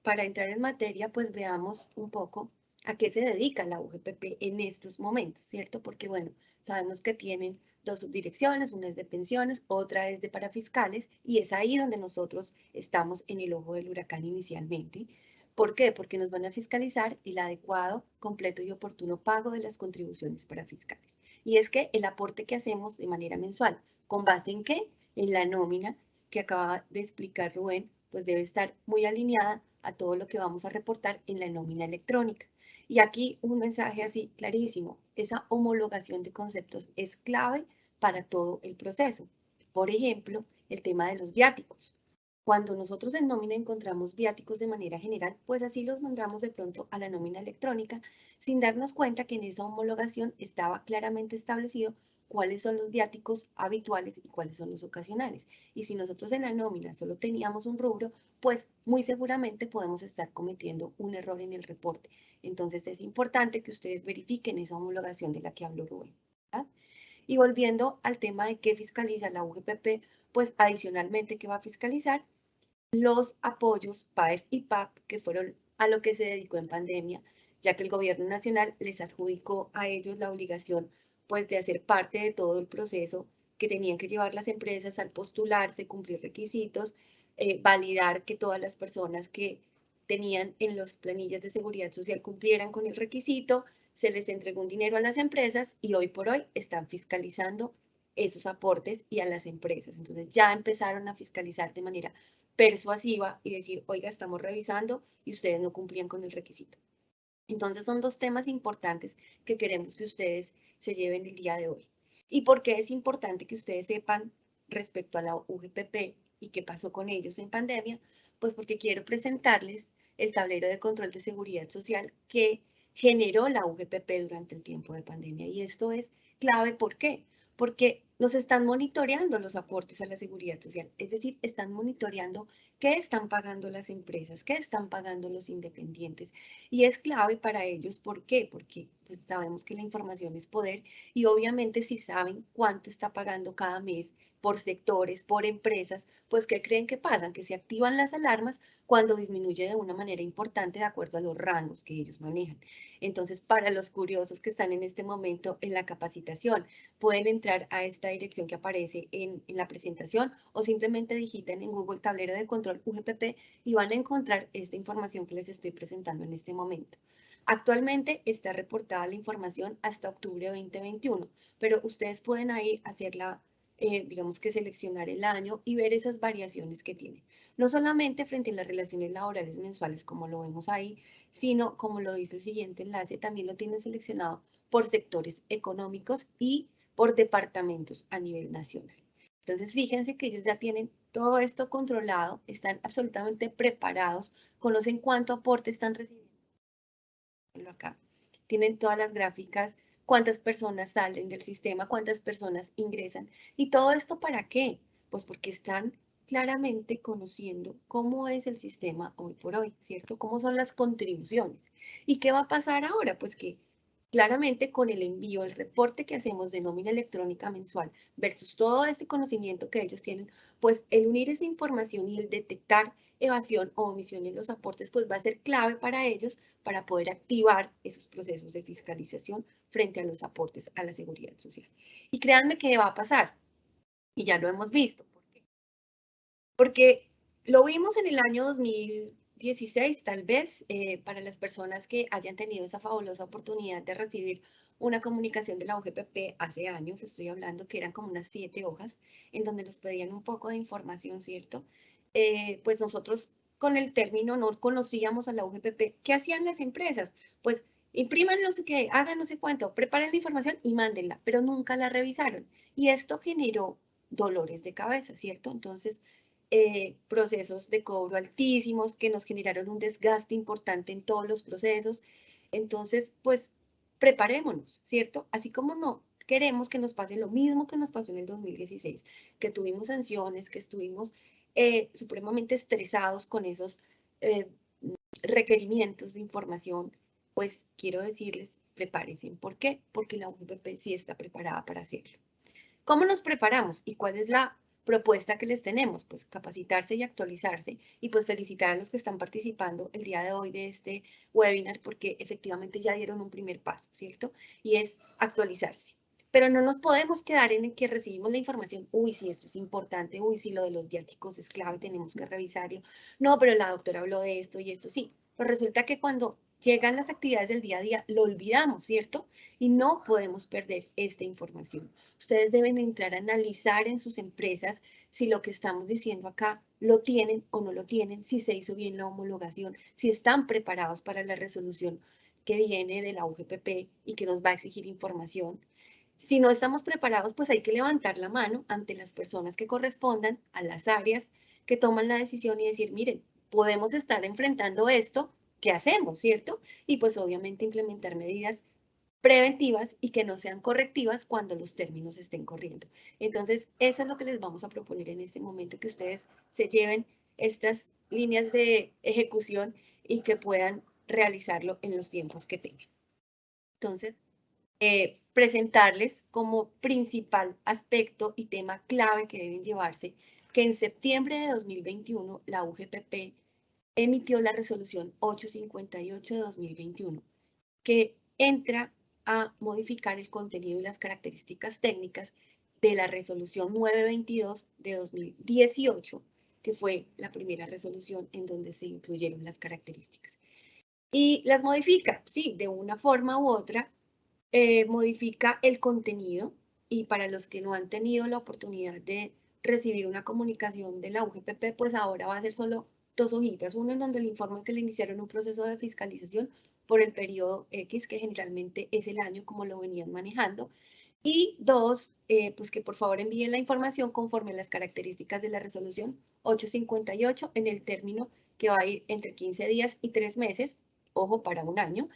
para entrar en materia, pues veamos un poco a qué se dedica la UGPP en estos momentos, ¿cierto? Porque, bueno, sabemos que tienen dos subdirecciones, una es de pensiones, otra es de parafiscales, y es ahí donde nosotros estamos en el ojo del huracán inicialmente. ¿Por qué? Porque nos van a fiscalizar el adecuado, completo y oportuno pago de las contribuciones parafiscales. Y es que el aporte que hacemos de manera mensual, ¿con base en qué? En la nómina que acaba de explicar Rubén, pues debe estar muy alineada a todo lo que vamos a reportar en la nómina electrónica. Y aquí un mensaje así clarísimo, esa homologación de conceptos es clave para todo el proceso. Por ejemplo, el tema de los viáticos. Cuando nosotros en nómina encontramos viáticos de manera general, pues así los mandamos de pronto a la nómina electrónica, sin darnos cuenta que en esa homologación estaba claramente establecido cuáles son los viáticos habituales y cuáles son los ocasionales. Y si nosotros en la nómina solo teníamos un rubro, pues muy seguramente podemos estar cometiendo un error en el reporte. Entonces es importante que ustedes verifiquen esa homologación de la que habló Rubén, ¿verdad? Y volviendo al tema de qué fiscaliza la UGPP, pues adicionalmente, ¿qué va a fiscalizar? Los apoyos PAEF y PAP, que fueron a lo que se dedicó en pandemia, ya que el gobierno nacional les adjudicó a ellos la obligación pues de hacer parte de todo el proceso que tenían que llevar las empresas al postularse, cumplir requisitos, validar que todas las personas que tenían en las planillas de seguridad social cumplieran con el requisito, se les entregó un dinero a las empresas y hoy por hoy están fiscalizando esos aportes y a las empresas. Entonces ya empezaron a fiscalizar de manera persuasiva y decir, oiga, estamos revisando y ustedes no cumplían con el requisito. Entonces son dos temas importantes que queremos que ustedes se lleven el día de hoy. ¿Y por qué es importante que ustedes sepan respecto a la UGPP y qué pasó con ellos en pandemia? Pues porque quiero presentarles el tablero de control de seguridad social que generó la UGPP durante el tiempo de pandemia. Y esto es clave, ¿por qué? Porque nos están monitoreando los aportes a la seguridad social, es decir, están monitoreando qué están pagando las empresas, qué están pagando los independientes. Y es clave para ellos, ¿por qué? Porque pues, sabemos que la información es poder y obviamente si saben cuánto está pagando cada mes por sectores, por empresas, pues ¿qué creen que pasan? Que se activan las alarmas cuando disminuye de una manera importante de acuerdo a los rangos que ellos manejan. Entonces, para los curiosos que están en este momento en la capacitación, pueden entrar a esta dirección que aparece en la presentación o simplemente digiten en Google tablero de control UGPP y van a encontrar esta información que les estoy presentando en este momento. Actualmente está reportada la información hasta octubre de 2021, pero ustedes pueden ahí hacerla, digamos que seleccionar el año y ver esas variaciones que tiene. No solamente frente a las relaciones laborales mensuales, como lo vemos ahí, sino, como lo dice el siguiente enlace, también lo tienen seleccionado por sectores económicos y por departamentos a nivel nacional. Entonces, fíjense que ellos ya tienen todo esto controlado, están absolutamente preparados, conocen cuánto aporte están recibiendo. Acá tienen todas las gráficas, cuántas personas salen del sistema, cuántas personas ingresan. ¿Y todo esto para qué? Pues porque están claramente conociendo cómo es el sistema hoy por hoy, ¿cierto? Cómo son las contribuciones. ¿Y qué va a pasar ahora? Pues que claramente con el envío, el reporte que hacemos de nómina electrónica mensual versus todo este conocimiento que ellos tienen, pues el unir esa información y el detectar evasión o omisión en los aportes, pues va a ser clave para ellos para poder activar esos procesos de fiscalización frente a los aportes a la seguridad social. Y créanme que va a pasar, y ya lo hemos visto. ¿Por qué? Porque lo vimos en el año 2016, tal vez, para las personas que hayan tenido esa fabulosa oportunidad de recibir una comunicación de la UGPP hace años, estoy hablando que eran como unas 7 hojas, en donde nos pedían un poco de información, ¿cierto? Pues nosotros con el término no conocíamos a la UGPP. ¿Qué hacían las empresas? Pues impriman no sé qué, hagan no sé cuánto, preparen la información y mándenla, pero nunca la revisaron. Y esto generó dolores de cabeza, ¿cierto? Entonces, procesos de cobro altísimos que nos generaron un desgaste importante en todos los procesos. Entonces, pues, preparémonos, ¿cierto? Así como no queremos que nos pase lo mismo que nos pasó en el 2016, que tuvimos sanciones, que estuvimos supremamente estresados con esos requerimientos de información, pues quiero decirles, prepárense. ¿Por qué? Porque la UGPP sí está preparada para hacerlo. ¿Cómo nos preparamos? ¿Y cuál es la propuesta que les tenemos? Pues capacitarse y actualizarse, y pues felicitar a los que están participando el día de hoy de este webinar, porque efectivamente ya dieron un primer paso, ¿cierto? Y es actualizarse. Pero no nos podemos quedar en el que recibimos la información, uy, sí, esto es importante, uy, sí, lo de los viáticos es clave, tenemos que revisarlo. No, pero la doctora habló de esto y esto, sí. Pero resulta que cuando llegan las actividades del día a día, lo olvidamos, ¿cierto? Y no podemos perder esta información. Ustedes deben entrar a analizar en sus empresas si lo que estamos diciendo acá lo tienen o no lo tienen, si se hizo bien la homologación, si están preparados para la resolución que viene de la UGPP y que nos va a exigir información. Si no estamos preparados, pues hay que levantar la mano ante las personas que correspondan a las áreas que toman la decisión y decir, miren, podemos estar enfrentando esto, ¿qué hacemos, cierto? Y pues obviamente implementar medidas preventivas y que no sean correctivas cuando los términos estén corriendo. Entonces, eso es lo que les vamos a proponer en este momento, que ustedes se lleven estas líneas de ejecución y que puedan realizarlo en los tiempos que tengan. Entonces, presentarles como principal aspecto y tema clave que deben llevarse, que en septiembre de 2021 la UGPP emitió la resolución 858 de 2021, que entra a modificar el contenido y las características técnicas de la resolución 922 de 2018, que fue la primera resolución en donde se incluyeron las características. Y las modifica, sí, de una forma u otra, modifica el contenido, y para los que no han tenido la oportunidad de recibir una comunicación de la UGPP, pues ahora va a ser solo 2 hojitas, uno en donde le informan que le iniciaron un proceso de fiscalización por el periodo X, que generalmente es el año como lo venían manejando, y 2, pues que por favor envíen la información conforme a las características de la resolución 858 en el término que va a ir entre 15 días y 3 meses, ojo, para un año,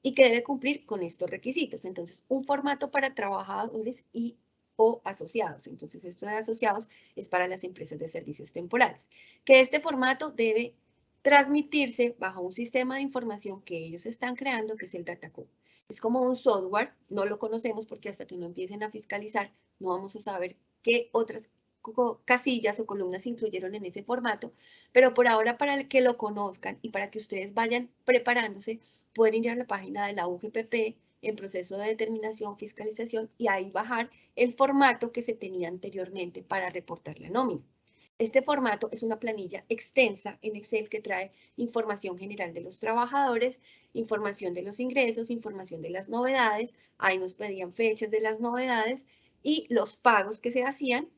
y que debe cumplir con estos requisitos. Entonces, un formato para trabajadores y o asociados. Entonces, esto de asociados es para las empresas de servicios temporales. Que este formato debe transmitirse bajo un sistema de información que ellos están creando, que es el Datacode. Es como un software, no lo conocemos porque hasta que no empiecen a fiscalizar, no vamos a saber qué otras casillas o columnas incluyeron en ese formato, pero por ahora, para que lo conozcan y para que ustedes vayan preparándose, pueden ir a la página de la UGPP en proceso de determinación, fiscalización, y ahí bajar el formato que se tenía anteriormente para reportar la nómina. Este formato es una planilla extensa en Excel que trae información general de los trabajadores, información de los ingresos, información de las novedades. Ahí nos pedían fechas de las novedades y los pagos que se hacían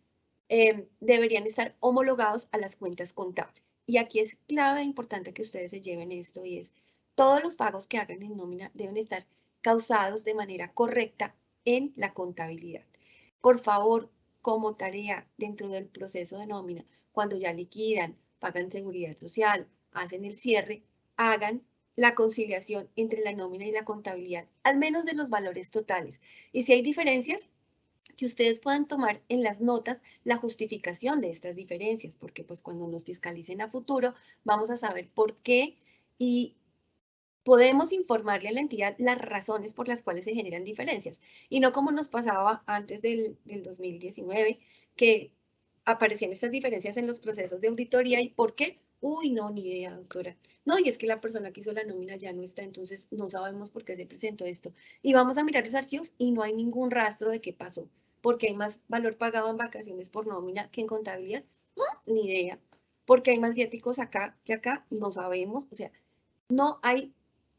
deberían estar homologados a las cuentas contables. Y aquí es clave e importante que ustedes se lleven esto, y es: todos los pagos que hagan en nómina deben estar causados de manera correcta en la contabilidad. Por favor, como tarea dentro del proceso de nómina, cuando ya liquidan, pagan seguridad social, hacen el cierre, hagan la conciliación entre la nómina y la contabilidad, al menos de los valores totales. Y si hay diferencias, que ustedes puedan tomar en las notas la justificación de estas diferencias, porque pues cuando nos fiscalicen a futuro vamos a saber por qué, y podemos informarle a la entidad las razones por las cuales se generan diferencias, y no como nos pasaba antes del 2019, que aparecían estas diferencias en los procesos de auditoría. ¿Y por qué? Uy, no, ni idea, doctora. No, y es que la persona que hizo la nómina ya no está, entonces no sabemos por qué se presentó esto. Y vamos a mirar los archivos y no hay ningún rastro de qué pasó, porque hay más valor pagado en vacaciones por nómina que en contabilidad. Ni idea. Porque hay más viáticos acá que acá, no sabemos. O sea, no hay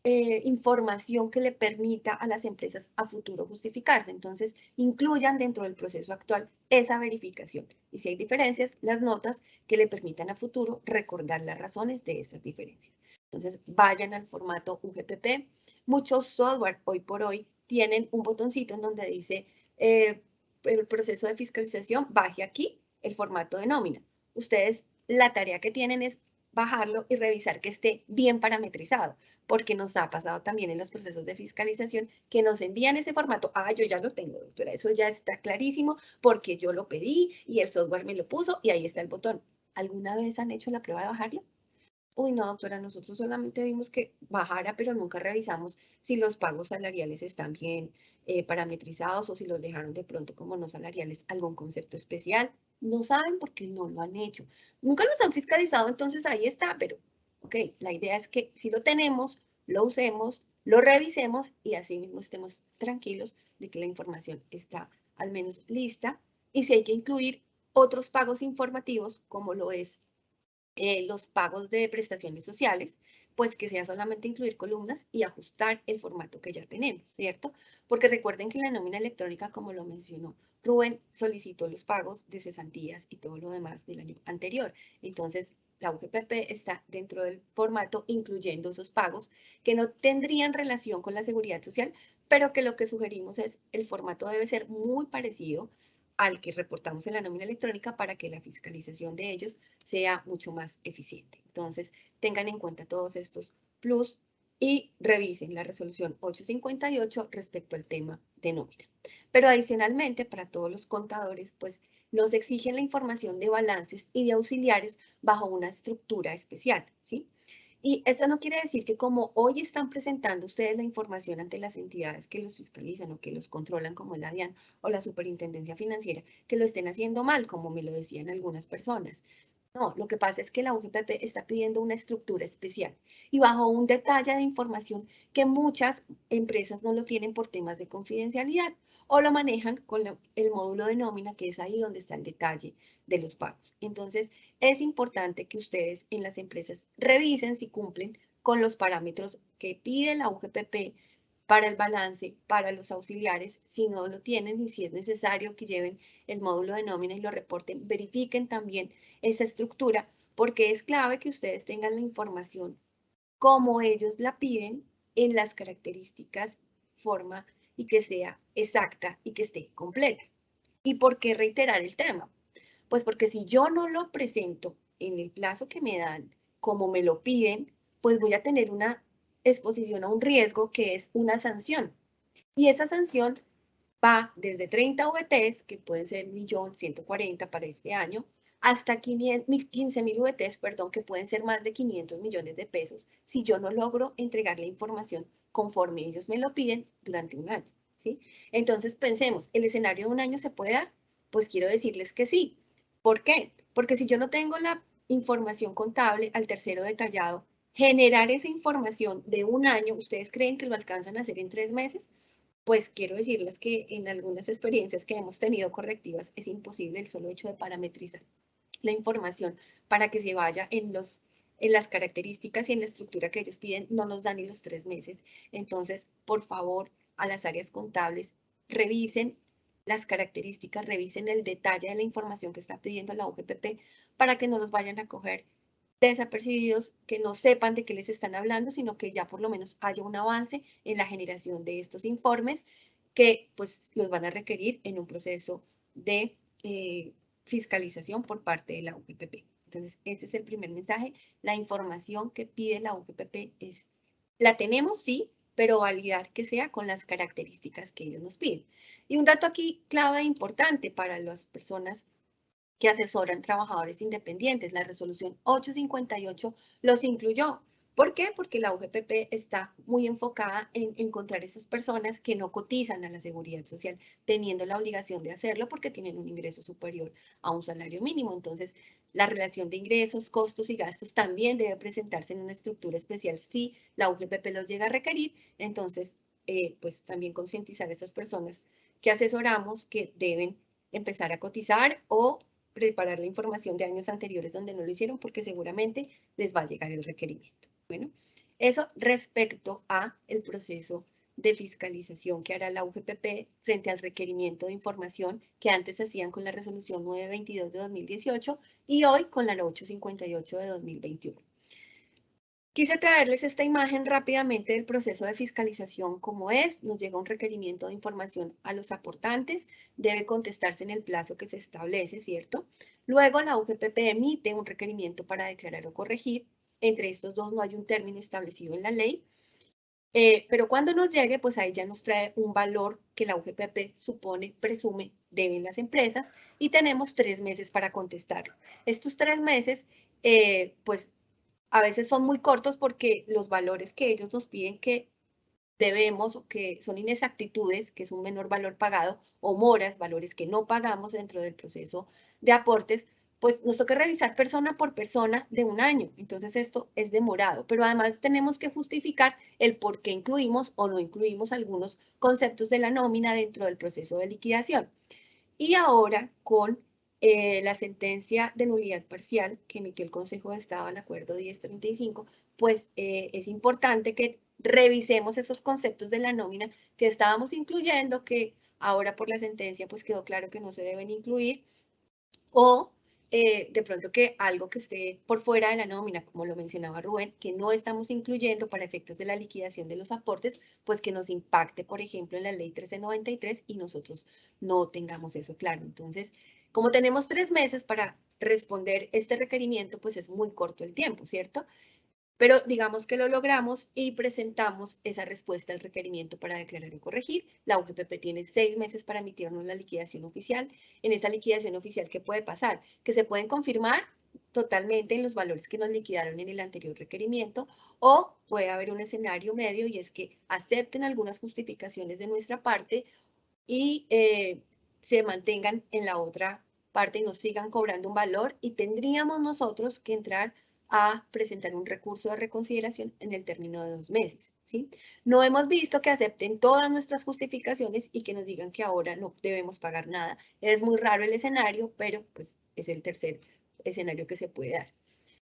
información que le permita a las empresas a futuro justificarse. Entonces, incluyan dentro del proceso actual esa verificación. Y si hay diferencias, las notas que le permitan a futuro recordar las razones de esas diferencias. Entonces, vayan al formato UGPP. Muchos software hoy por hoy tienen un botoncito en donde dice el proceso de fiscalización, baje aquí el formato de nómina. Ustedes la tarea que tienen es bajarlo y revisar que esté bien parametrizado, porque nos ha pasado también en los procesos de fiscalización que nos envían ese formato. Ah, yo ya lo tengo, doctora, eso ya está clarísimo porque yo lo pedí y el software me lo puso y ahí está el botón. ¿Alguna vez han hecho la prueba de bajarlo? Uy, no, doctora, nosotros solamente vimos que bajara, pero nunca revisamos si los pagos salariales están bien parametrizados o si los dejaron de pronto como no salariales, algún concepto especial. No saben porque no lo han hecho. Nunca los han fiscalizado, entonces ahí está, pero ok, la idea es que si lo tenemos, lo usemos, lo revisemos y así mismo estemos tranquilos de que la información está al menos lista. Y si hay que incluir otros pagos informativos, como lo es los pagos de prestaciones sociales, pues que sea solamente incluir columnas y ajustar el formato que ya tenemos, ¿cierto? Porque recuerden que en la nómina electrónica, como lo mencionó Rubén, solicitó los pagos de cesantías y todo lo demás del año anterior. Entonces, la UGPP está dentro del formato incluyendo esos pagos que no tendrían relación con la seguridad social, pero que lo que sugerimos es el formato debe ser muy parecido al que reportamos en la nómina electrónica para que la fiscalización de ellos sea mucho más eficiente. Entonces, tengan en cuenta todos estos plus y revisen la resolución 858 respecto al tema de nómina. Pero adicionalmente, para todos los contadores, pues nos exigen la información de balances y de auxiliares bajo una estructura especial, ¿sí? Y esto no quiere decir que como hoy están presentando ustedes la información ante las entidades que los fiscalizan o que los controlan, como la DIAN o la Superintendencia Financiera, que lo estén haciendo mal, como me lo decían algunas personas. No, lo que pasa es que la UGPP está pidiendo una estructura especial y bajo un detalle de información que muchas empresas no lo tienen por temas de confidencialidad o lo manejan con el módulo de nómina, que es ahí donde está el detalle de los pagos. Entonces, es importante que ustedes en las empresas revisen si cumplen con los parámetros que pide la UGPP para el balance, para los auxiliares. Si no lo tienen y si es necesario que lleven el módulo de nómina y lo reporten, verifiquen también esa estructura, porque es clave que ustedes tengan la información como ellos la piden en las características, forma y que sea exacta y que esté completa. ¿Y por qué reiterar el tema? Pues porque si yo no lo presento en el plazo que me dan, como me lo piden, pues voy a tener una exposición a un riesgo que es una sanción. Y esa sanción va desde 30 VTs, que pueden ser 1.140.000 para este año, hasta 15.000 VTs, perdón, que pueden ser más de 500 millones de pesos, si yo no logro entregar la información conforme ellos me lo piden durante un año, ¿sí? Entonces pensemos, ¿el escenario de un año se puede dar? Pues quiero decirles que sí. ¿Por qué? Porque si yo no tengo la información contable al tercero detallado, generar esa información de un año, ¿ustedes creen que lo alcanzan a hacer en 3 meses? Pues quiero decirles que en algunas experiencias que hemos tenido correctivas es imposible el solo hecho de parametrizar la información para que se vaya en las características y en la estructura que ellos piden, no nos dan ni los 3 meses. Entonces, por favor, a las áreas contables, revisen las características, revisen el detalle de la información que está pidiendo la UGPP para que no los vayan a coger desapercibidos, que no sepan de qué les están hablando, sino que ya por lo menos haya un avance en la generación de estos informes que pues los van a requerir en un proceso de fiscalización por parte de la UGPP. Entonces, ese es el primer mensaje. La información que pide la UGPP es, la tenemos, sí, pero validar que sea con las características que ellos nos piden. Y un dato aquí clave e importante para las personas que asesoran trabajadores independientes. La resolución 858 los incluyó. ¿Por qué? Porque la UGPP está muy enfocada en encontrar esas personas que no cotizan a la seguridad social, teniendo la obligación de hacerlo porque tienen un ingreso superior a un salario mínimo. Entonces, la relación de ingresos, costos y gastos también debe presentarse en una estructura especial si la UGPP los llega a requerir. Entonces, pues también concientizar a estas personas que asesoramos que deben empezar a cotizar o preparar la información de años anteriores donde no lo hicieron porque seguramente les va a llegar el requerimiento. Bueno, eso respecto a el proceso de fiscalización que hará la UGPP frente al requerimiento de información que antes hacían con la resolución 922 de 2018 y hoy con la 858 de 2021. Quise traerles esta imagen rápidamente del proceso de fiscalización como es. Nos llega un requerimiento de información a los aportantes, debe contestarse en el plazo que se establece, ¿cierto? Luego la UGPP emite un requerimiento para declarar o corregir. Entre estos dos no hay un término establecido en la ley. Pero cuando nos llegue, pues ahí ya nos trae un valor que la UGPP supone, presume, deben las empresas y tenemos 3 meses para contestarlo. Estos 3 meses, pues a veces son muy cortos porque los valores que ellos nos piden que debemos o que son inexactitudes, que es un menor valor pagado, o moras, valores que no pagamos dentro del proceso de aportes, pues nos toca revisar persona por persona de un año. Entonces esto es demorado, pero además tenemos que justificar el por qué incluimos o no incluimos algunos conceptos de la nómina dentro del proceso de liquidación. Y ahora con la sentencia de nulidad parcial que emitió el Consejo de Estado al Acuerdo 1035, pues es importante que revisemos esos conceptos de la nómina que estábamos incluyendo, que ahora por la sentencia pues quedó claro que no se deben incluir, o de pronto que algo que esté por fuera de la nómina, como lo mencionaba Rubén, que no estamos incluyendo para efectos de la liquidación de los aportes, pues que nos impacte, por ejemplo, en la ley 1393 y nosotros no tengamos eso claro. Entonces, como tenemos 3 meses para responder este requerimiento, pues es muy corto el tiempo, ¿cierto? Pero digamos que lo logramos y presentamos esa respuesta al requerimiento para declarar o corregir. La UGPP tiene 6 meses para emitirnos la liquidación oficial. En esa liquidación oficial, ¿qué puede pasar? Que se pueden confirmar totalmente en los valores que nos liquidaron en el anterior requerimiento, o puede haber un escenario medio y es que acepten algunas justificaciones de nuestra parte y se mantengan en la otra parte y nos sigan cobrando un valor, y tendríamos nosotros que entrar a presentar un recurso de reconsideración en el término de 2 meses, ¿sí? No hemos visto que acepten todas nuestras justificaciones y que nos digan que ahora no debemos pagar nada. Es muy raro el escenario, pero pues es el tercer escenario que se puede dar.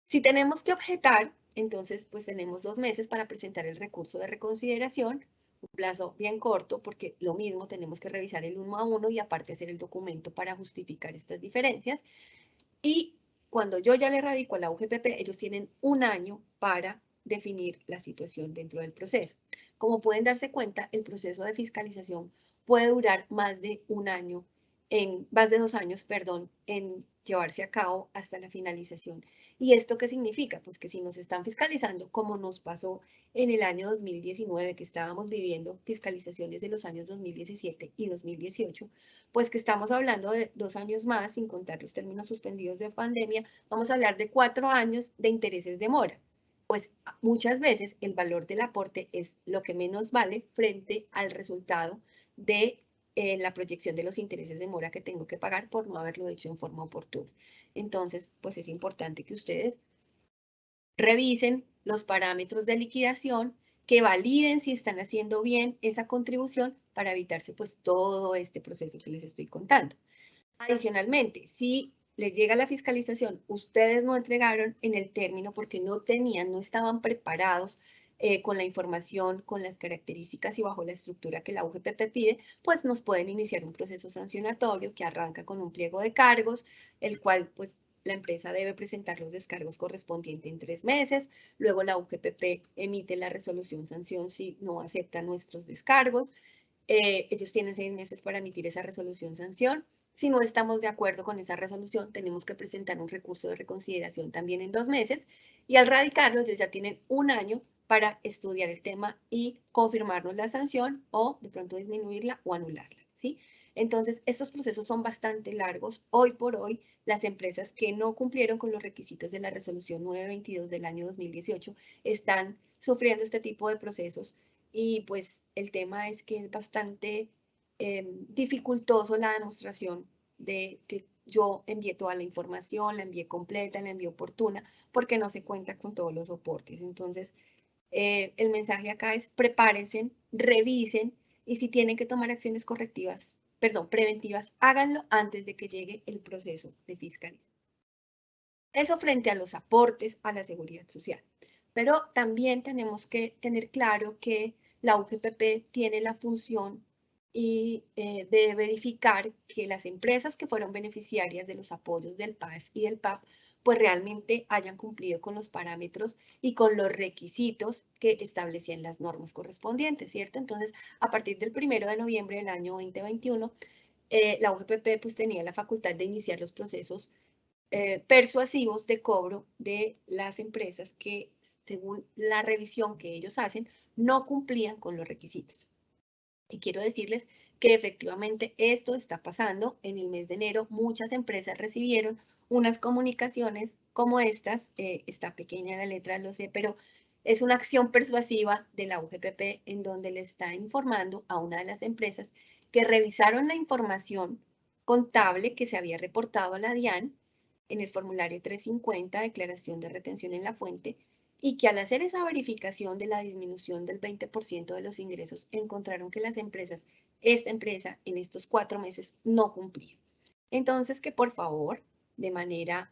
Si tenemos que objetar, entonces pues tenemos 2 meses para presentar el recurso de reconsideración, un plazo bien corto porque lo mismo tenemos que revisar el 1 a 1 y aparte hacer el documento para justificar estas diferencias. Y cuando yo ya le radico a la UGPP, ellos tienen un año para definir la situación dentro del proceso. Como pueden darse cuenta, el proceso de fiscalización puede durar más de 1 año, más de 2 años, perdón, en llevarse a cabo hasta la finalización. ¿Y esto qué significa? Pues que si nos están fiscalizando, como nos pasó en el año 2019, que estábamos viviendo fiscalizaciones de los años 2017 y 2018, pues que estamos hablando de 2 años más, sin contar los términos suspendidos de pandemia, vamos a hablar de 4 años de intereses de mora. Pues muchas veces el valor del aporte es lo que menos vale frente al resultado de la proyección de los intereses de mora que tengo que pagar por no haberlo hecho en forma oportuna. Entonces, pues es importante que ustedes revisen los parámetros de liquidación, que validen si están haciendo bien esa contribución para evitarse pues todo este proceso que les estoy contando. Adicionalmente, si les llega la fiscalización, ustedes no entregaron en el término porque no tenían, no estaban preparados con la información, con las características y bajo la estructura que la UGPP pide, pues nos pueden iniciar un proceso sancionatorio que arranca con un pliego de cargos, el cual pues la empresa debe presentar los descargos correspondientes en 3 meses. Luego la UGPP emite la resolución sanción si no acepta nuestros descargos. Ellos tienen 6 meses para emitir esa resolución sanción. Si no estamos de acuerdo con esa resolución, tenemos que presentar un recurso de reconsideración también en 2 meses, y al radicarlo ellos ya tienen 1 año para estudiar el tema y confirmarnos la sanción o de pronto disminuirla o anularla, ¿sí? Entonces, estos procesos son bastante largos. Hoy por hoy, las empresas que no cumplieron con los requisitos de la resolución 922 del año 2018 están sufriendo este tipo de procesos, y pues el tema es que es bastante dificultoso la demostración de que yo envié toda la información, la envié completa, la envié oportuna, porque no se cuenta con todos los soportes. Entonces, el mensaje acá es prepárense, revisen, y si tienen que tomar acciones correctivas, perdón, preventivas, háganlo antes de que llegue el proceso de fiscalización. Eso frente a los aportes a la seguridad social. Pero también tenemos que tener claro que la UGPP tiene la función de verificar que las empresas que fueron beneficiarias de los apoyos del PAEF y del PAP pues realmente hayan cumplido con los parámetros y con los requisitos que establecían las normas correspondientes, ¿cierto? Entonces, a partir del 1 de noviembre del año 2021, la UGPP pues tenía la facultad de iniciar los procesos persuasivos de cobro de las empresas que, según la revisión que ellos hacen, no cumplían con los requisitos. Y quiero decirles que efectivamente esto está pasando. En el mes de enero muchas empresas recibieron unas comunicaciones como estas. Está pequeña la letra, lo sé, pero es una acción persuasiva de la UGPP en donde le está informando a una de las empresas que revisaron la información contable que se había reportado a la DIAN en el formulario 350, declaración de retención en la fuente, y que al hacer esa verificación de la disminución del 20% de los ingresos, encontraron que esta empresa en estos 4 meses no cumplía. Entonces, que por favor, de manera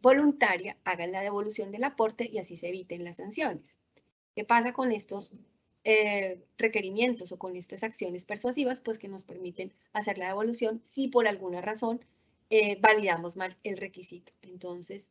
voluntaria, hagan la devolución del aporte y así se eviten las sanciones. ¿Qué pasa con estos requerimientos o con estas acciones persuasivas? Pues que nos permiten hacer la devolución si por alguna razón validamos mal el requisito. Entonces,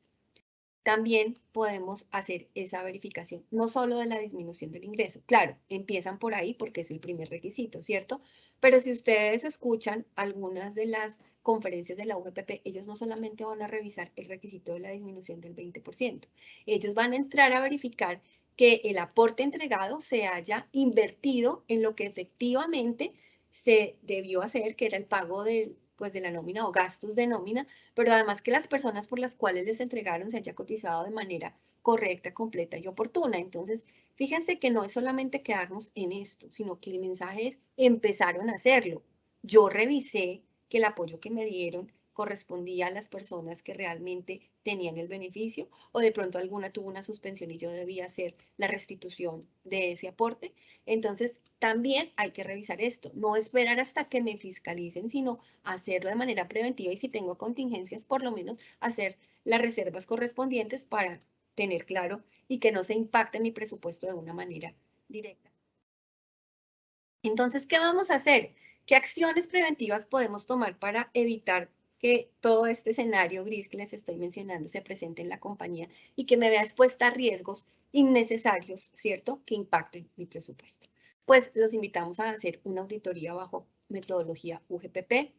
también podemos hacer esa verificación, no solo de la disminución del ingreso. Claro, empiezan por ahí porque es el primer requisito, ¿cierto? Pero si ustedes escuchan algunas de las conferencias de la UGPP, ellos no solamente van a revisar el requisito de la disminución del 20%, ellos van a entrar a verificar que el aporte entregado se haya invertido en lo que efectivamente se debió hacer, que era el pago de la nómina o gastos de nómina, pero además que las personas por las cuales les entregaron se haya cotizado de manera correcta, completa y oportuna. Entonces, fíjense que no es solamente quedarnos en esto, sino que el mensaje es, empezaron a hacerlo. Yo revisé que el apoyo que me dieron correspondía a las personas que realmente tenían el beneficio, o de pronto alguna tuvo una suspensión y yo debía hacer la restitución de ese aporte. Entonces, también hay que revisar esto, no esperar hasta que me fiscalicen, sino hacerlo de manera preventiva y si tengo contingencias, por lo menos hacer las reservas correspondientes para tener claro y que no se impacte mi presupuesto de una manera directa. Entonces, ¿qué vamos a hacer? ¿Qué acciones preventivas podemos tomar para evitar que todo este escenario gris que les estoy mencionando se presente en la compañía y que me vea expuesta a riesgos innecesarios, ¿cierto? Que impacten mi presupuesto. Pues los invitamos a hacer una auditoría bajo metodología UGPP.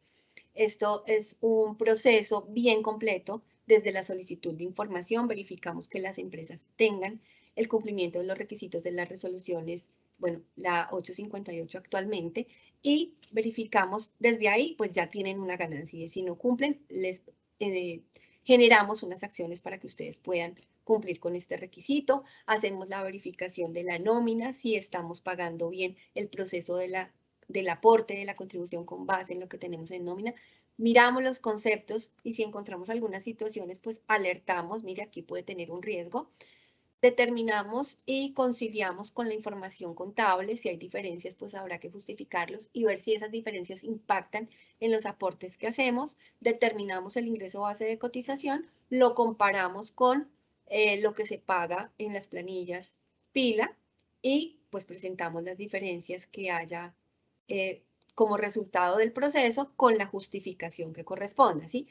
Esto es un proceso bien completo. Desde la solicitud de información verificamos que las empresas tengan el cumplimiento de los requisitos de las resoluciones, bueno, la 858 actualmente, y verificamos desde ahí, pues ya tienen una ganancia y si no cumplen, les generamos unas acciones para que ustedes puedan cumplir con este requisito. Hacemos la verificación de la nómina, si estamos pagando bien el proceso del aporte, de la contribución con base en lo que tenemos en nómina. Miramos los conceptos y si encontramos algunas situaciones, pues alertamos, mire, aquí puede tener un riesgo. Determinamos y conciliamos con la información contable. Si hay diferencias, pues habrá que justificarlos y ver si esas diferencias impactan en los aportes que hacemos. Determinamos el ingreso base de cotización, lo comparamos con lo que se paga en las planillas pila y pues presentamos las diferencias que haya como resultado del proceso con la justificación que corresponda, ¿sí?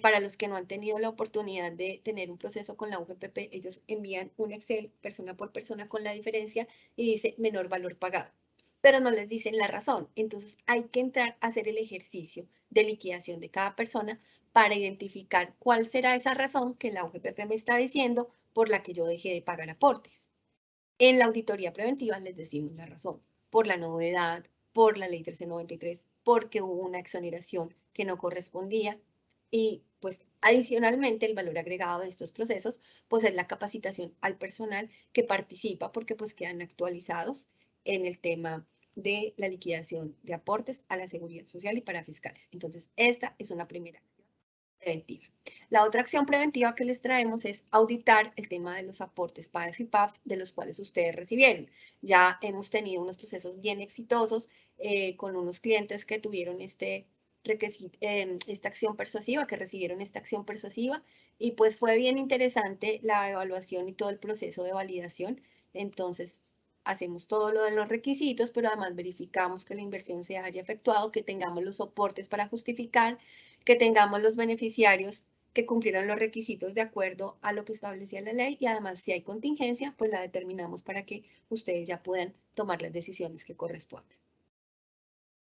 Para los que no han tenido la oportunidad de tener un proceso con la UGPP, ellos envían un Excel persona por persona con la diferencia y dice menor valor pagado, pero no les dicen la razón. Entonces hay que entrar a hacer el ejercicio de liquidación de cada persona para identificar cuál será esa razón que la UGPP me está diciendo por la que yo dejé de pagar aportes. En la auditoría preventiva les decimos la razón, por la novedad, por la ley 1393, porque hubo una exoneración que no correspondía y pues adicionalmente el valor agregado de estos procesos pues es la capacitación al personal que participa porque pues quedan actualizados en el tema de la liquidación de aportes a la seguridad social y para fiscales. Entonces esta es una primera acción preventiva. La otra acción preventiva que les traemos es auditar el tema de los aportes PAEF y PAF de los cuales ustedes recibieron. Ya hemos tenido unos procesos bien exitosos con unos clientes que tuvieron esta acción persuasiva, que recibieron esta acción persuasiva y pues fue bien interesante la evaluación y todo el proceso de validación. Entonces, hacemos todo lo de los requisitos, pero además verificamos que la inversión se haya efectuado, que tengamos los soportes para justificar, que tengamos los beneficiarios que cumplieron los requisitos de acuerdo a lo que establecía la ley y además si hay contingencia, pues la determinamos para que ustedes ya puedan tomar las decisiones que corresponden.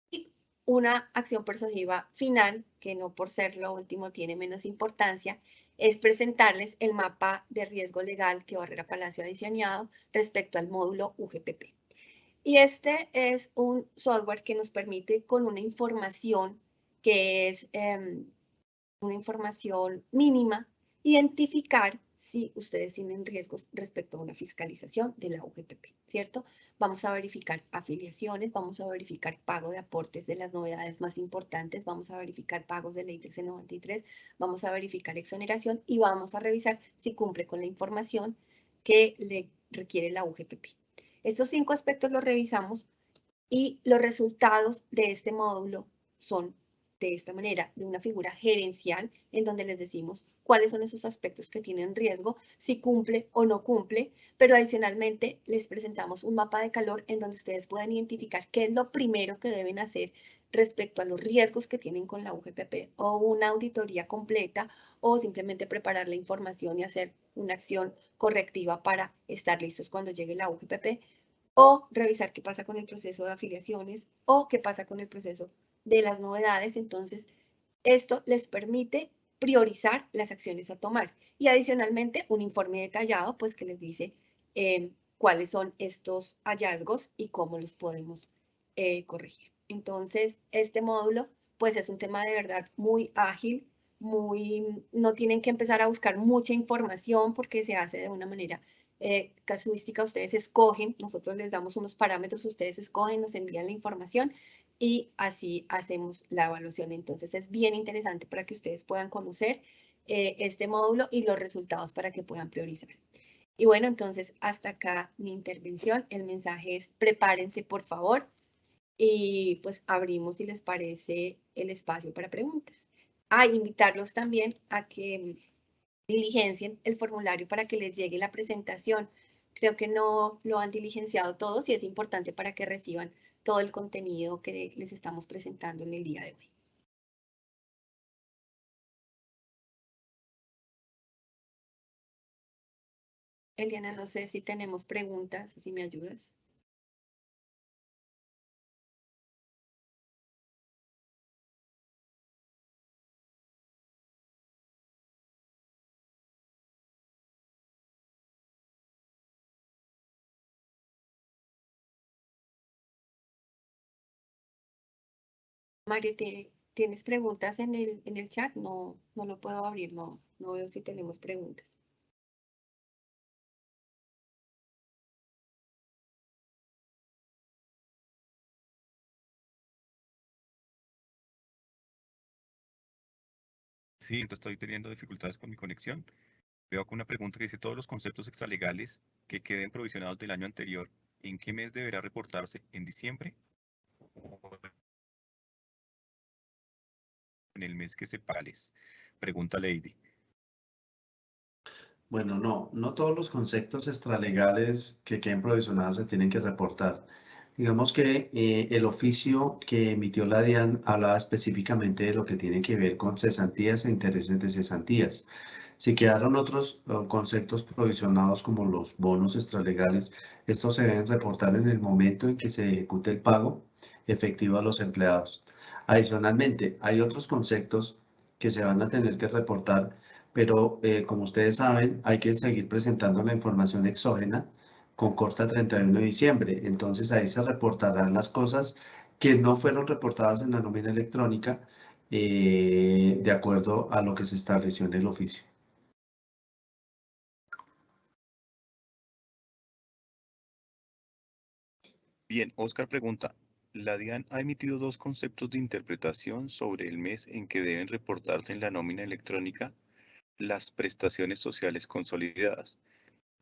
Y una acción persuasiva final, que no por ser lo último tiene menos importancia, es presentarles el mapa de riesgo legal que Barrera Palacio ha diseñado respecto al módulo UGPP. Y este es un software que nos permite con una información que es una información mínima, identificar si ustedes tienen riesgos respecto a una fiscalización de la UGPP, ¿cierto? Vamos a verificar afiliaciones, vamos a verificar pago de aportes de las novedades más importantes, vamos a verificar pagos de ley 1393, vamos a verificar exoneración y vamos a revisar si cumple con la información que le requiere la UGPP. Estos 5 aspectos los revisamos y los resultados de este módulo son de esta manera, de una figura gerencial en donde les decimos cuáles son esos aspectos que tienen riesgo, si cumple o no cumple, pero adicionalmente les presentamos un mapa de calor en donde ustedes puedan identificar qué es lo primero que deben hacer respecto a los riesgos que tienen con la UGPP o una auditoría completa o simplemente preparar la información y hacer una acción correctiva para estar listos cuando llegue la UGPP o revisar qué pasa con el proceso de afiliaciones o qué pasa con el proceso de las novedades. Entonces, esto les permite priorizar las acciones a tomar y adicionalmente un informe detallado pues que les dice cuáles son estos hallazgos y cómo los podemos corregir. Entonces, este módulo pues es un tema de verdad muy ágil, no tienen que empezar a buscar mucha información porque se hace de una manera casuística. Ustedes escogen, nosotros les damos unos parámetros, ustedes escogen, nos envían la información y así hacemos la evaluación. Entonces es bien interesante para que ustedes puedan conocer este módulo y los resultados para que puedan priorizar. Y bueno, entonces hasta acá mi intervención. El mensaje es prepárense por favor y pues abrimos si les parece el espacio para preguntas. Invitarlos también a que diligencien el formulario para que les llegue la presentación. Creo que no lo han diligenciado todos y es importante para que reciban todo el contenido que les estamos presentando en el día de hoy. Eliana, no sé si tenemos preguntas o si me ayudas. María, ¿tienes preguntas en el chat? No, no lo puedo abrir, no veo si tenemos preguntas. Sí, entonces estoy teniendo dificultades con mi conexión. Veo acá una pregunta que dice, todos los conceptos extralegales que queden provisionados del año anterior, ¿en qué mes deberá reportarse? ¿En diciembre? ¿O en el mes que sepales? Pregunta Lady. Bueno, no todos los conceptos extralegales que queden provisionados se tienen que reportar. Digamos que el oficio que emitió la DIAN hablaba específicamente de lo que tiene que ver con cesantías e intereses de cesantías. Si quedaron otros conceptos provisionados como los bonos extralegales, estos se deben reportar en el momento en que se ejecute el pago efectivo a los empleados. Adicionalmente, hay otros conceptos que se van a tener que reportar, pero como ustedes saben, hay que seguir presentando la información exógena con corte a 31 de diciembre. Entonces ahí se reportarán las cosas que no fueron reportadas en la nómina electrónica de acuerdo a lo que se estableció en el oficio. Bien, Oscar pregunta, la DIAN ha emitido 2 conceptos de interpretación sobre el mes en que deben reportarse en la nómina electrónica las prestaciones sociales consolidadas,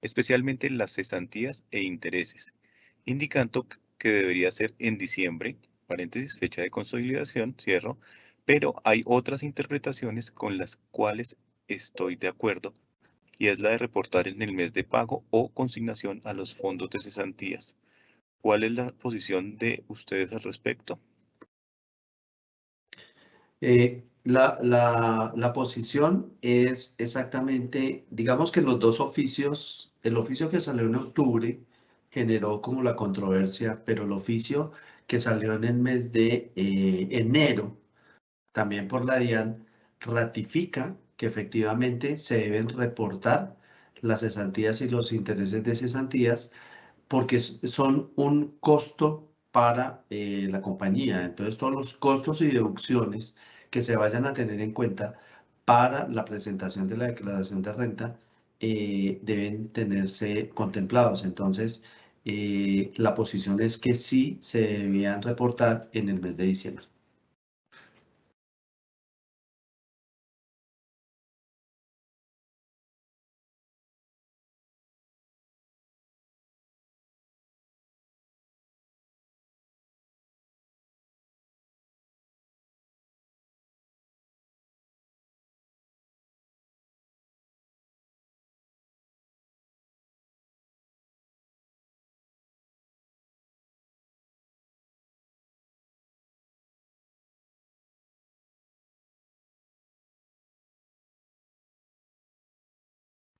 especialmente las cesantías e intereses, indicando que debería ser en diciembre, paréntesis, fecha de consolidación, cierro, pero hay otras interpretaciones con las cuales estoy de acuerdo, y es la de reportar en el mes de pago o consignación a los fondos de cesantías. ¿Cuál es la posición de ustedes al respecto? La posición es exactamente, digamos que los dos oficios, el oficio que salió en octubre generó como la controversia, pero el oficio que salió en el mes de enero, también por la DIAN, ratifica que efectivamente se deben reportar las cesantías y los intereses de cesantías porque son un costo para la compañía. Entonces, todos los costos y deducciones que se vayan a tener en cuenta para la presentación de la declaración de renta deben tenerse contemplados. Entonces, la posición es que sí se debían reportar en el mes de diciembre.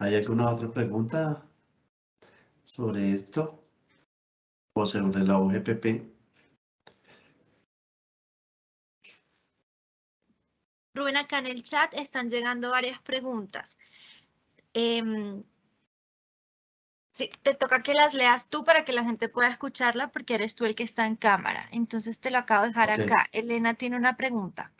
¿Hay alguna otra pregunta sobre esto o sobre la OGPP? Rubén, acá en el chat están llegando varias preguntas. Sí, te toca que las leas tú para que la gente pueda escucharla porque eres tú el que está en cámara. Entonces te lo acabo de dejar Ok. acá. Elena tiene una pregunta.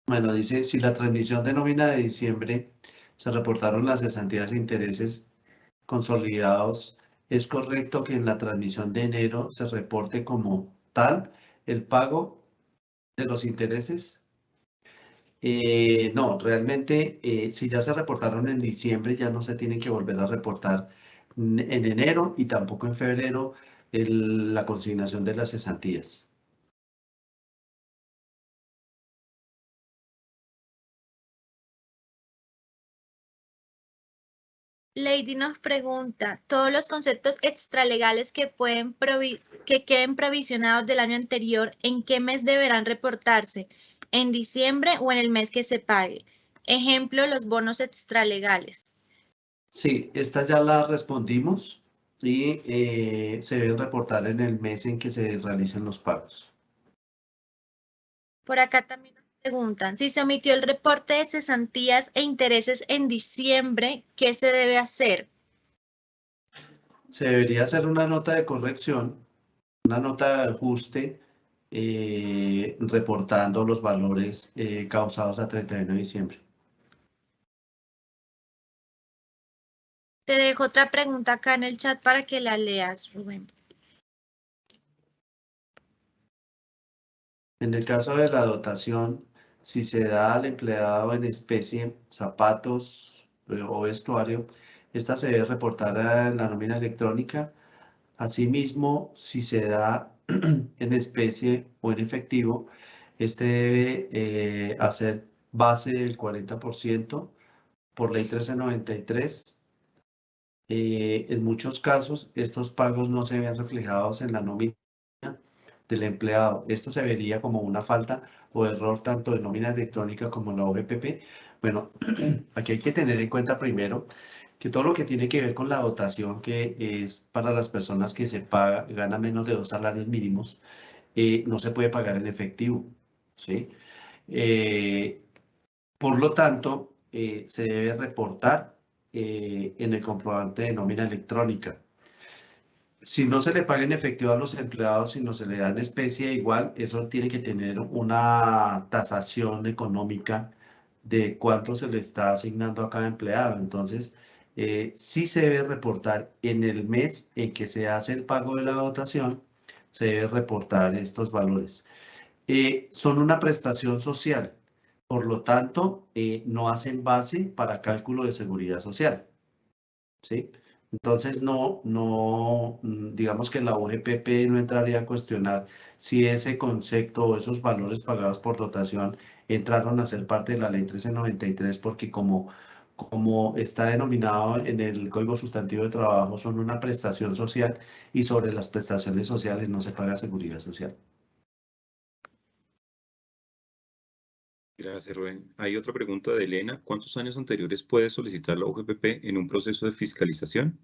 Bueno, dice, si la transmisión de nómina de diciembre se reportaron las cesantías e intereses consolidados, ¿es correcto que en la transmisión de enero se reporte como tal el pago de los intereses? No, realmente si ya se reportaron en diciembre ya no se tienen que volver a reportar en enero y tampoco en febrero la consignación de las cesantías. Lady nos pregunta, ¿todos los conceptos extralegales que queden provisionados del año anterior, en qué mes deberán reportarse? ¿En diciembre o en el mes que se pague? Ejemplo, los bonos extralegales. Sí, esta ya la respondimos y se debe reportar en el mes en que se realicen los pagos. Por acá también nos preguntan, si se omitió el reporte de cesantías e intereses en diciembre, ¿qué se debe hacer? Se debería hacer una nota de corrección, una nota de ajuste, reportando los valores causados a 31 de diciembre. Te dejo otra pregunta acá en el chat para que la leas, Rubén. En el caso de la dotación, si se da al empleado en especie, zapatos o vestuario, esta se debe reportar en la nómina electrónica. Asimismo, si se da en especie o en efectivo, este debe hacer base del 40% por ley 1393. En muchos casos, estos pagos no se ven reflejados en la nómina del empleado. Esto se vería como una falta o error tanto de nómina electrónica como en la OGPP. Bueno, aquí hay que tener en cuenta primero que todo lo que tiene que ver con la dotación, que es para las personas que ganan menos de 2 salarios mínimos, no se puede pagar en efectivo, ¿sí? Por lo tanto, se debe reportar en el comprobante de nómina electrónica. Si no se le paga en efectivo a los empleados, sino se le da en especie, igual, eso tiene que tener una tasación económica de cuánto se le está asignando a cada empleado. Entonces, sí se debe reportar en el mes en que se hace el pago de la dotación, se debe reportar estos valores. Son una prestación social, por lo tanto, no hacen base para cálculo de seguridad social, ¿sí? Entonces, digamos que la OGPP no entraría a cuestionar si ese concepto o esos valores pagados por dotación entraron a ser parte de la ley 1393, porque como está denominado en el Código Sustantivo de Trabajo, son una prestación social y sobre las prestaciones sociales no se paga seguridad social. Gracias, Rubén. Hay otra pregunta de Elena. ¿Cuántos años anteriores puede solicitar la UGPP en un proceso de fiscalización?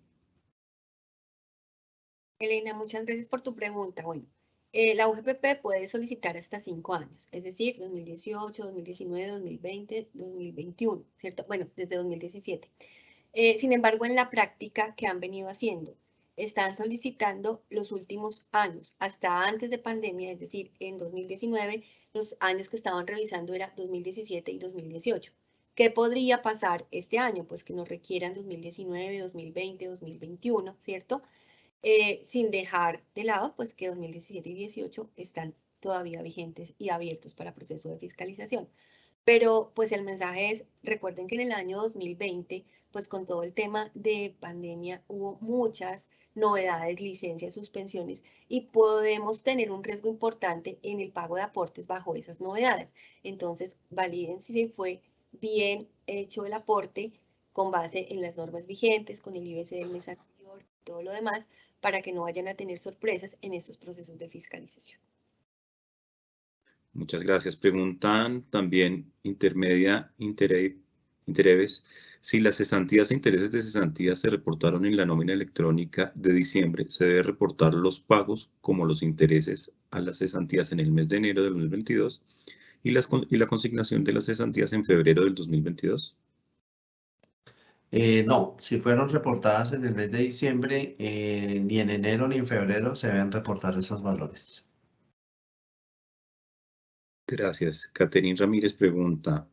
Elena, muchas gracias por tu pregunta. Bueno, la UGPP puede solicitar hasta 5 años, es decir, 2018, 2019, 2020, 2021, ¿cierto? Bueno, desde 2017. Sin embargo, en la práctica, ¿qué han venido haciendo? Están solicitando los últimos años, hasta antes de pandemia, es decir, en 2019, los años que estaban revisando era 2017 y 2018. ¿Qué podría pasar este año? Pues que nos requieran 2019, 2020, 2021, ¿cierto? Sin dejar de lado, pues que 2017 y 18 están todavía vigentes y abiertos para proceso de fiscalización. Pero pues el mensaje es, recuerden que en el año 2020, pues con todo el tema de pandemia hubo muchas novedades, licencias, suspensiones y podemos tener un riesgo importante en el pago de aportes bajo esas novedades. Entonces, validen si fue bien hecho el aporte con base en las normas vigentes, con el IBC del mes anterior, todo lo demás, para que no vayan a tener sorpresas en estos procesos de fiscalización. Muchas gracias. Preguntan también Intereves, si las cesantías e intereses de cesantías se reportaron en la nómina electrónica de diciembre, ¿se debe reportar los pagos como los intereses a las cesantías en el mes de enero del 2022 y la consignación de las cesantías en febrero del 2022? No, si fueron reportadas en el mes de diciembre, ni en enero ni en febrero se deben reportar esos valores. Gracias. Catherine Ramírez pregunta,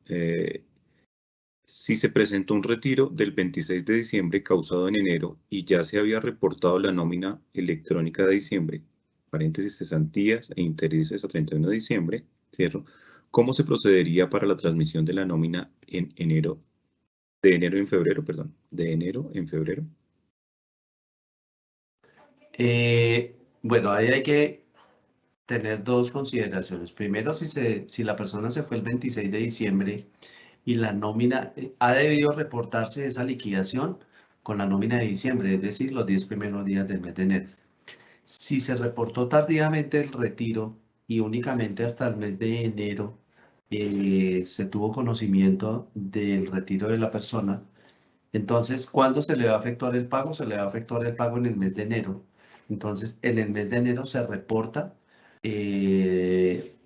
si se presentó un retiro del 26 de diciembre causado en enero y ya se había reportado la nómina electrónica de diciembre, paréntesis, cesantías e intereses a 31 de diciembre, cierro, ¿cómo se procedería para la transmisión de la nómina en enero, de enero en febrero, perdón, de enero en febrero? Bueno, ahí hay que tener dos consideraciones. Primero, si la persona se fue el 26 de diciembre y la nómina, ha debido reportarse esa liquidación con la nómina de diciembre, es decir, los 10 primeros días del mes de enero. Si se reportó tardíamente el retiro y únicamente hasta el mes de enero se tuvo conocimiento del retiro de la persona, entonces, ¿cuándo se le va a efectuar el pago? Se le va a efectuar el pago en el mes de enero. Entonces, en el mes de enero se reporta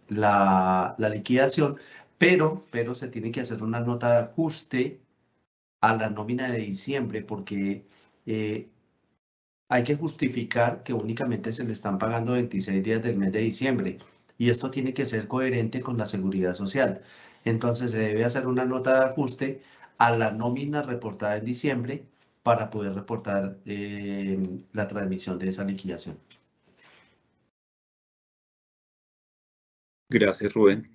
la liquidación, pero se tiene que hacer una nota de ajuste a la nómina de diciembre porque hay que justificar que únicamente se le están pagando 26 días del mes de diciembre y esto tiene que ser coherente con la seguridad social. Entonces se debe hacer una nota de ajuste a la nómina reportada en diciembre para poder reportar la transmisión de esa liquidación. Gracias, Rubén.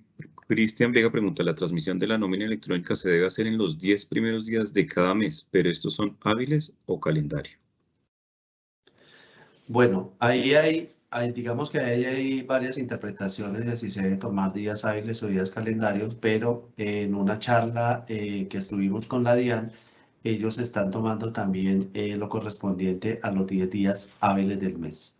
Cristian Vega pregunta, la transmisión de la nómina electrónica se debe hacer en los 10 primeros días de cada mes, pero ¿estos son hábiles o calendario? Bueno, ahí digamos que ahí hay varias interpretaciones de si se debe tomar días hábiles o días calendarios, pero en una charla que estuvimos con la DIAN, ellos están tomando también lo correspondiente a los 10 días hábiles del mes.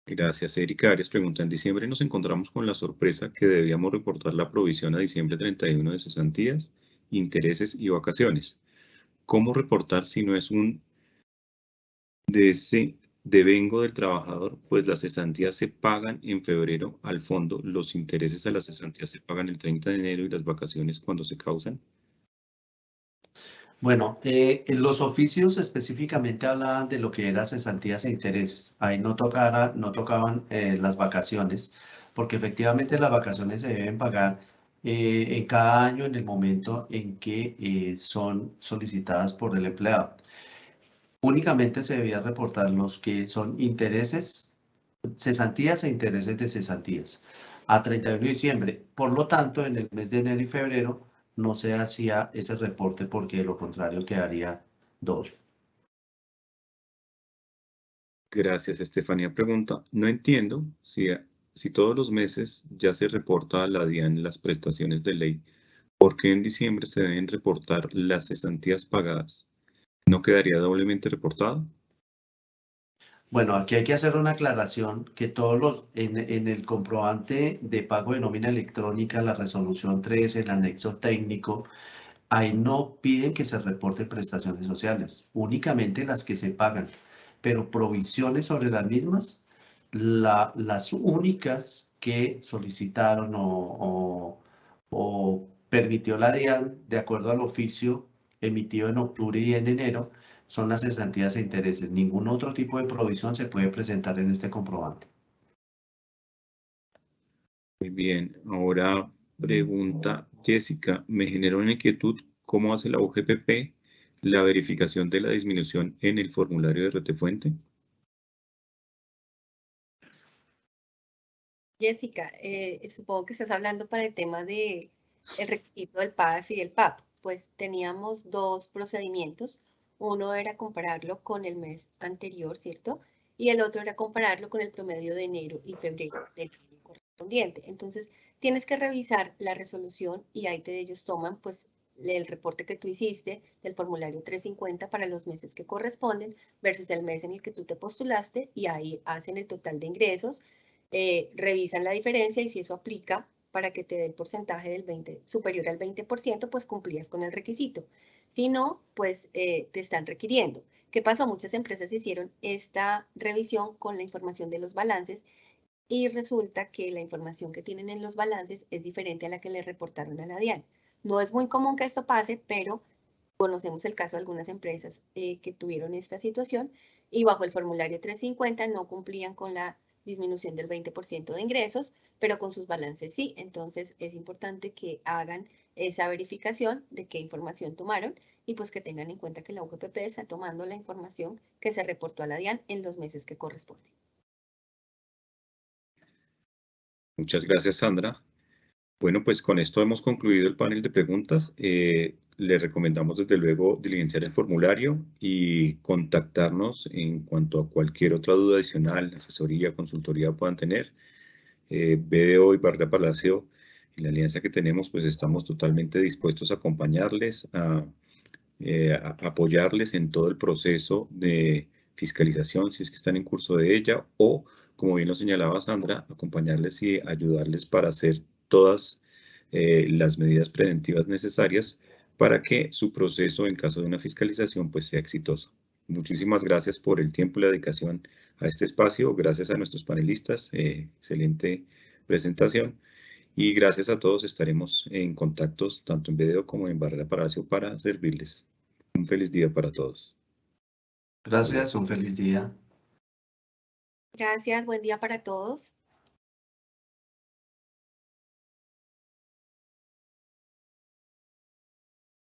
Gracias, Erika Arias pregunta, en diciembre nos encontramos con la sorpresa que debíamos reportar la provisión a diciembre 31 de cesantías, intereses y vacaciones. ¿Cómo reportar si no es un devengo del trabajador? Pues las cesantías se pagan en febrero al fondo, los intereses a las cesantías se pagan el 30 de enero y las vacaciones cuando se causan. Bueno, en los oficios específicamente hablaban de lo que eran cesantías e intereses. Ahí no tocaban las vacaciones, porque efectivamente las vacaciones se deben pagar en cada año en el momento en que son solicitadas por el empleado. Únicamente se debía reportar los que son intereses, cesantías e intereses de cesantías a 31 de diciembre. Por lo tanto, en el mes de enero y febrero no se hacía ese reporte porque de lo contrario quedaría doble. Gracias, Estefanía pregunta, no entiendo si todos los meses ya se reporta a la DIAN las prestaciones de ley, ¿por qué en diciembre se deben reportar las cesantías pagadas? ¿No quedaría doblemente reportado? Bueno, aquí hay que hacer una aclaración que todos los, en el comprobante de pago de nómina electrónica, la resolución 3, el anexo técnico, ahí no piden que se reporten prestaciones sociales, únicamente las que se pagan, pero provisiones sobre las mismas, las únicas que solicitaron o permitió la DIAN de acuerdo al oficio emitido en octubre y en enero, son las cesantías e intereses. Ningún otro tipo de provisión se puede presentar en este comprobante. Muy bien, ahora pregunta Jessica, me genera una inquietud, ¿cómo hace la UGPP la verificación de la disminución en el formulario de retefuente? Jessica, supongo que estás hablando para el tema de el requisito del PAF y del PAP. Pues teníamos dos procedimientos. Uno era compararlo con el mes anterior, ¿cierto? Y el otro era compararlo con el promedio de enero y febrero del año correspondiente. Entonces, tienes que revisar la resolución y ahí de ellos toman, pues, el reporte que tú hiciste del formulario 350 para los meses que corresponden versus el mes en el que tú te postulaste y ahí hacen el total de ingresos, revisan la diferencia y si eso aplica para que te dé el porcentaje del 20, superior al 20%, pues cumplías con el requisito. Si no, pues te están requiriendo. ¿Qué pasó? Muchas empresas hicieron esta revisión con la información de los balances y resulta que la información que tienen en los balances es diferente a la que le reportaron a la DIAN. No es muy común que esto pase, pero conocemos el caso de algunas empresas que tuvieron esta situación y bajo el formulario 350 no cumplían con la disminución del 20% de ingresos, pero con sus balances sí. Entonces es importante que hagan esa verificación de qué información tomaron y pues que tengan en cuenta que la UGPP está tomando la información que se reportó a la DIAN en los meses que corresponden. Muchas gracias, Sandra. Bueno, pues con esto hemos concluido el panel de preguntas. Le recomendamos desde luego diligenciar el formulario y contactarnos en cuanto a cualquier otra duda adicional, asesoría, consultoría puedan tener. BDO y Barrera Palacio, en la alianza que tenemos, pues estamos totalmente dispuestos a acompañarles, a apoyarles en todo el proceso de fiscalización, si es que están en curso de ella, o, como bien lo señalaba Sandra, acompañarles y ayudarles para hacer todas las medidas preventivas necesarias para que su proceso, en caso de una fiscalización, pues sea exitoso. Muchísimas gracias por el tiempo y la dedicación a este espacio. Gracias a nuestros panelistas. Excelente presentación. Y gracias a todos. Estaremos en contactos tanto en video como en Barrera Palacio para servirles. Un feliz día para todos. Gracias, un feliz día. Gracias, buen día para todos.